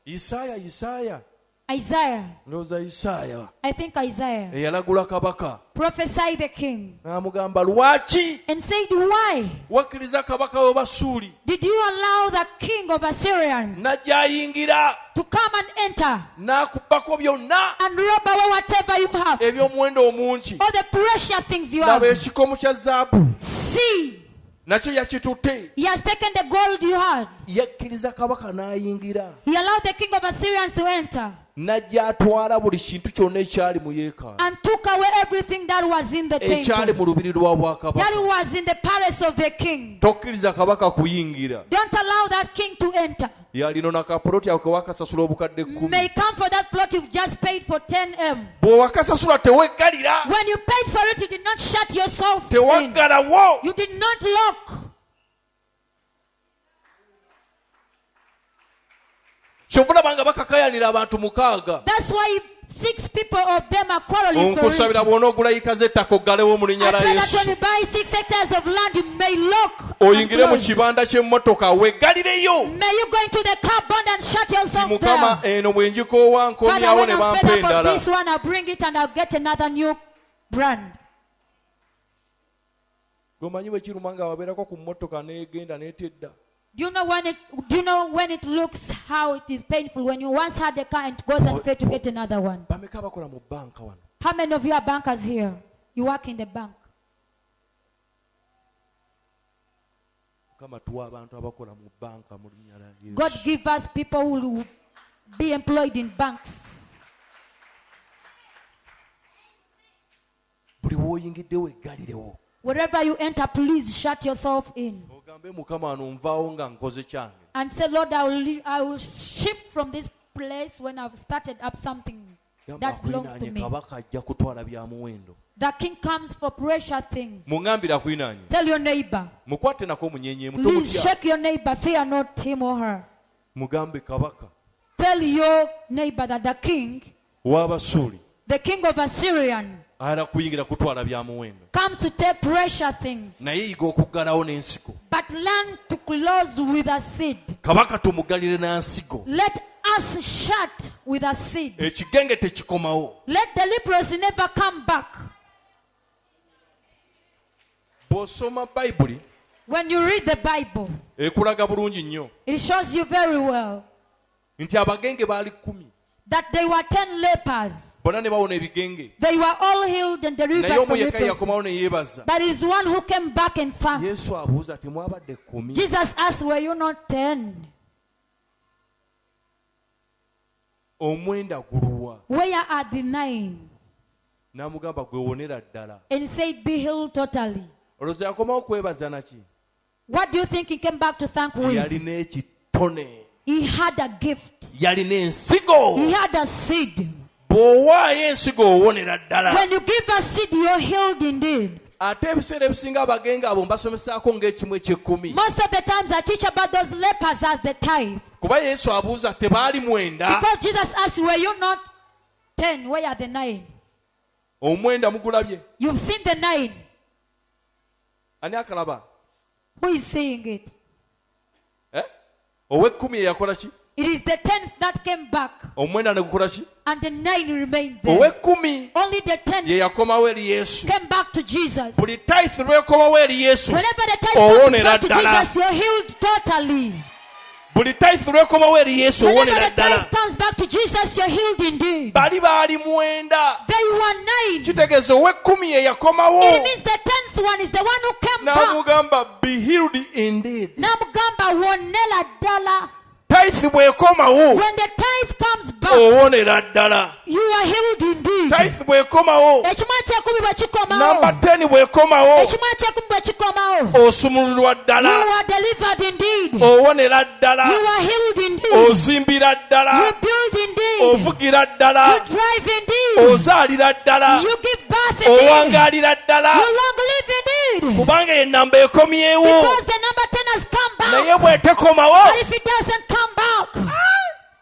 S2: Isaaya.
S4: Isaiah.
S2: Ndowooza Isaaya.
S4: I think Isaiah.
S2: Eyalagula kabaka.
S4: Prophesy the king.
S2: N'amugamba lwaki
S4: And said, why
S2: wakkiriza kabaka w'Abasuuli
S4: did you allow the king of Assyrians
S2: najja ayingira
S4: to come and enter
S2: n'akubbako byonna
S4: and rob away whatever you have?
S2: eby'omuwendo omungi.
S4: All the precious things you
S2: Laba
S4: have.
S2: ekikomo kya zaabu
S4: See,
S2: nakyo yakitutte.
S4: he has taken the gold you had.
S2: Yakkiriza kabaka n'ayingira
S4: He allowed the king of Assyrians to enter
S2: n'ajja atwala buli kintu kyonna ekyali mu yeekaalu,
S4: and took away everything that was in the
S2: ekyali
S4: temple,
S2: mu lubiri lwa
S4: that
S2: bwakabaka.
S4: was in the palace of the king.
S2: Tokkiriza kabaka kuyingira.
S4: Don't allow that king to enter.
S2: Yalino nakapoloti ako wakasasula obukadde 10.
S4: May come for that plot you've just paid for 10 M.
S2: Bwe wakasasula teweggalira.
S4: When you paid for it, you did not shut yourself in.
S2: Tewaggalawo.
S4: You did not lock.
S2: Kyovulaba nga bakakayanira abantu 6.
S4: That's why 6 people of them are quarreling for it.
S2: Onkusabira bw'onoogula yika z'ettaka oggalewo mu linnya
S4: I
S2: la
S4: pray that
S2: Yesu.
S4: when you buy 6 hectares of land, you may lock
S2: oyingire mu
S4: close.
S2: kibanda ky'emmotoka weggalireyo.
S4: May you go into the car bond and shut yourself
S2: Mukama
S4: there.
S2: eno bwe njikoowa
S4: Father,
S2: nkomyawo
S4: when
S2: ne
S4: I'm
S2: bampa
S4: fed up of
S2: endala.
S4: this one, I'll bring it and I'll get another new brand.
S2: Gomanyi bwe kiruma nga wabeerako ku mmotoka n'egenda n'etedda.
S4: Do you know when it looks how it is painful when you once had a car and it goes and fail to get another one?
S2: Bameka abakola mu banka wano?
S4: How many of you are bankers here? You work in the bank.
S2: Mukama tuwa abantu abakola mu banka mu linnya lya Yesu.
S4: God give us people who will be employed in banks.
S2: Buli w'oyingidde weggalirewo.
S4: Wherever you enter, please shut yourself in.
S2: Ogambe Mukama wano nvaawo nga nkoze kyange.
S4: And say, Lord, I will shift from this place when I've started up something that belongs to me.
S2: Kabaka ajja kutwala bya muwendo.
S4: The king comes for precious things.
S2: Muŋŋambire akwinaanye.
S4: Tell your neighbor.
S2: Mukwate nako munyenye muto
S4: Please
S2: mutya.
S4: shake your neighbor. Fear not him or her.
S2: Mugambe kabaka.
S4: Tell your neighbor that the king,
S2: W'Abasuuli.
S4: the king of Assyrians,
S2: Ayagala kuyingira kutwala bya muwendo.
S4: comes to take precious things.
S2: Naye yiga okuggalawo n'ensigo.
S4: But learn to close with a seed.
S2: Kabaka tumugalire na nsigo.
S4: Let us shut with a seed.
S2: Ekigenge tekikomawo.
S4: Let the leprosy never come back.
S2: Bw'osoma Bayibuli
S4: When you read the Bible,
S2: ekulaga bulungi nnyo
S4: it shows you very well
S2: nti abagenge baali 10.
S4: that they were 10 lepers.
S2: Bonna ne bawona ebigenge.
S4: They were all healed and delivered
S2: Naye
S4: from
S2: omu yekka
S4: leprosy.
S2: yakomawo ne yeebaza.
S4: But it's one who came back and fast.
S2: Yesu abuuza temwabadde 10.
S4: Jesus asked, were you not 10?
S2: Omwenda guluwa?
S4: Where are the 9?
S2: N'amugamba gwe wonera ddala.
S4: And he said, be healed totally.
S2: Olowooza yakomawo kwebaza naki?
S4: What do you think he came back to thank with?
S2: Yalina ekitone.
S4: He had a gift.
S2: Yalina ensigo.
S4: He had a seed.
S2: Bw'owaayo ensigo owonera ddala.
S4: When you give a seed, you're healed indeed.
S2: Ate ebiseera ebisinga abagenge abo mbasomesaako ng'ekimu eky'ekkumi.
S4: Most of the times I teach about those lepers as the tithe.
S2: Kuba Yesu abuuza tebaali mwenda.
S4: Because Jesus asked, were you not 10? Where are the 9?
S2: Omwenda mugulabye?
S4: You've seen the 9.
S2: Ani akalaba?
S4: Who is seeing it?
S2: Ow'ekkumi yakola ki?
S4: It is the 10th that came back.
S2: Omwenda ne gukola ki?
S4: And the 9 remained there.
S2: Ow'ekkumi
S4: Only the 10
S2: ye yakomawo eri Yesu.
S4: came back to Jesus.
S2: Buli tithe lw'ekomawo eri Yesu.
S4: Whenever the tithe comes
S2: Owonera
S4: back to
S2: ddala.
S4: Jesus, you're healed totally.
S2: Buli tithe lw'ekomawo eri Yesu
S4: Whenever
S2: owonera
S4: the
S2: ddala.
S4: tithe comes back to Jesus, you're healed indeed.
S2: Bali baali mwenda.
S4: They were 9.
S2: Kitegeeza ow'ekkumi ye yakomawo.
S4: It means the 10th one is the one who came back.
S2: N'amugamba be healed indeed.
S4: Namugamba wonela ddala.
S2: Tithe bw'ekomawo
S4: When the tithe comes back,
S2: owonera ddala.
S4: you are healed indeed.
S2: Tithe bw'ekomawo.
S4: Ekimu ekyekumi bwe kikomawo.
S2: Namba 10 bw'ekomawo.
S4: Ekimu ekyekumi bwe kikomawo.
S2: Osumululwa
S4: You
S2: ddala.
S4: are delivered indeed.
S2: Owonera
S4: You
S2: ddala.
S4: are healed indeed.
S2: Ozimbira
S4: You
S2: ddala.
S4: build indeed.
S2: Ovugira
S4: You
S2: ddala.
S4: drive indeed.
S2: Ozaalira ddala.
S4: You give birth indeed.
S2: Owangaalira
S4: You
S2: ddala.
S4: long live indeed.
S2: Kubanga ye namba ekomyewo.
S4: Because the number 10 has come back.
S2: Naye bw'etekomawo.
S4: But if it doesn't come back,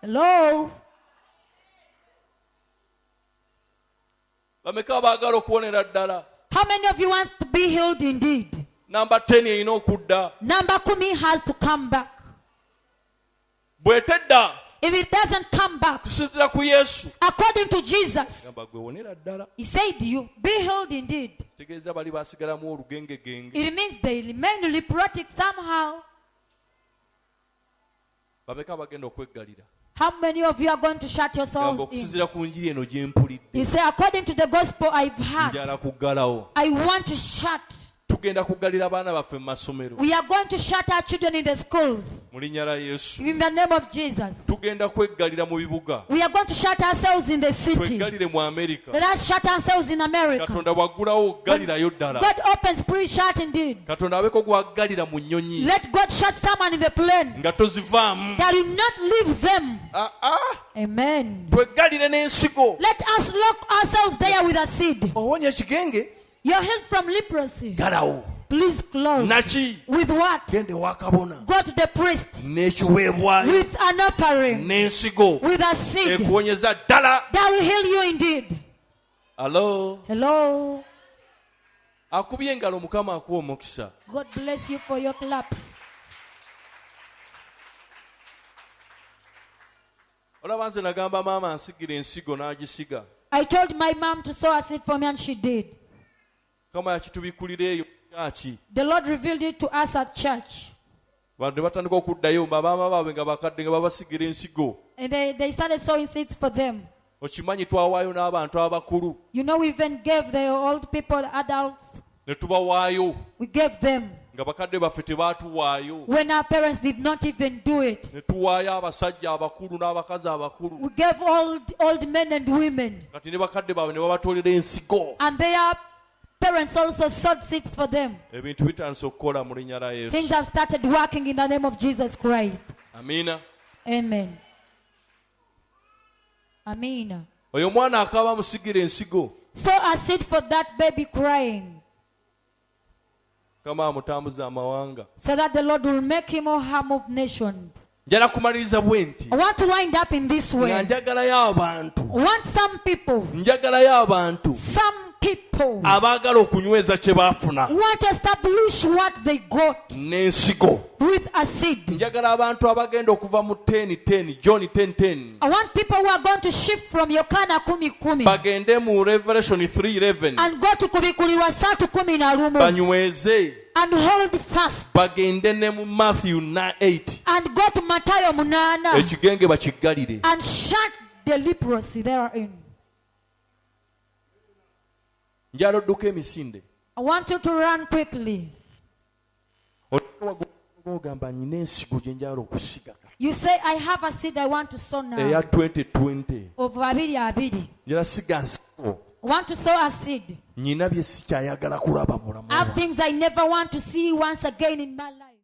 S4: hello?
S2: Bameka abaagala okuwonera ddala.
S4: How many of you want to be healed indeed?
S2: Namba 10 erina okudda.
S4: Number 10 has to come back.
S2: Bw'etedda
S4: If it doesn't come back,
S2: kusinziira ku Yesu.
S4: according to Jesus,
S2: Gamba gwe wonera ddala.
S4: he said, you be healed indeed.
S2: Kitegeeza bali baasigalamu olugengegenge.
S4: It means they remain leprotic somehow.
S2: Bameka abagenda okweggalira.
S4: How many of you are going to shut
S2: Gamba
S4: yourselves in?
S2: okusinziira ku njiri eno gye mpulidde.
S4: You say, according to the gospel I've heard,
S2: Njala kuggalawo.
S4: I want to shut.
S2: Tugenda kuggalira abaana baffe mu masomero.
S4: We are going to shut our children in the schools.
S2: Mu linnya la Yesu.
S4: In the name of Jesus.
S2: Tugenda kweggalira mu bibuga.
S4: We are going to shut ourselves in the city.
S2: Tweggalire mu Amerika.
S4: Let us shut ourselves in America.
S2: Katonda bw'aggulawo oggalirayo ddala.
S4: God opens, please shut indeed.
S2: Katonda abeeko gw'aggalira mu nnyonyi.
S4: Let God shut someone in the plane.
S2: Nga tozivaamu.
S4: That will not leave them. Amen.
S2: Tweggalire n'ensigo.
S4: Let us lock ourselves there with a seed.
S2: Owonya ekigenge.
S4: You're healed from leprosy.
S2: Galawo.
S4: Please close.
S2: Naki.
S4: With what?
S2: Gende ewa kabona.
S4: Go to the priest.
S2: N'ekiweebwayo.
S4: With an offering.
S2: N'ensigo.
S4: With a seed.
S2: Ekuwonyeza ddala.
S4: That will heal you indeed.
S2: Hello.
S4: Hello.
S2: akubye engalo Mukama akuwa omukisa.
S4: God bless you for your claps.
S2: Olaba nze nagamba maama ansigira ensigo n'agisiga.
S4: I told my mom to sow a seed for me and she did.
S2: Kama yakitubikulira eyo kyaki.
S4: The Lord revealed it to us at church.
S2: Bade batandika okuddayo maama baabwe nga bakadde nga babasigira ensigo.
S4: And they started sowing seeds for them.
S2: Okimanyi twawaayo n'abantu abakulu.
S4: You know, we even gave the old people, adults.
S2: Ne tubawaayo.
S4: We gave them.
S2: Nga bakadde baffe tebaatuwaayo.
S4: When our parents did not even do it.
S2: Ne tuwaayo abasajja abakulu n'abakazi abakulu.
S4: We gave old men and women.
S2: Kati ne bakadde baabwe ne babatolera ensigo.
S4: And their parents also sowed seeds for them.
S2: Ebintu bitandise okukola mu linnya lya Yesu.
S4: Things have started working in the name of Jesus Christ.
S2: Amiina.
S4: Amen. Amina.
S2: Oyo mwana akaaba musigira ensigo.
S4: Sow a seed for that baby crying.
S2: Kama amutambuza amawanga.
S4: So that the Lord will make him or her move nations.
S2: Njala kumaliriza bwe nti.
S4: I want to wind up in this way.
S2: Nga njagalayo abantu.
S4: I want some people.
S2: Njagalayo abantu.
S4: Some people.
S2: Abaagala okunyweza kye baafuna.
S4: Want to establish what they got.
S2: N'ensigo.
S4: With a seed.
S2: Njagala abantu abagenda okuva mu 10:10 John 10:10.
S4: I want people who are going to shift from Yohana 10:10.
S2: Bagende mu Revelation 3:11.
S4: And go to kubikulirwa 3:11.
S2: Banyweze.
S4: And hold fast.
S2: Bagende ne mu Matthew 9:8.
S4: And go to Matayo 8.
S2: Ekigenge bakiggalire.
S4: And shut the leprosy therein.
S2: Njala odduka emisinde.
S4: I want you to run quickly.
S2: Ogamba nyina ensigo gye njala okusiga.
S4: You say, I have a seed I want to sow now.
S2: Eya 2020.
S4: Of 2020.
S2: Njala siga nsigo.
S4: I want to sow a seed.
S2: Nyina bye sikyayagala kulaba mulamu.
S4: I have things I never want to see once again in my life.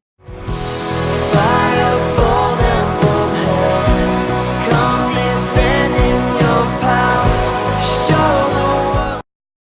S1: Fire for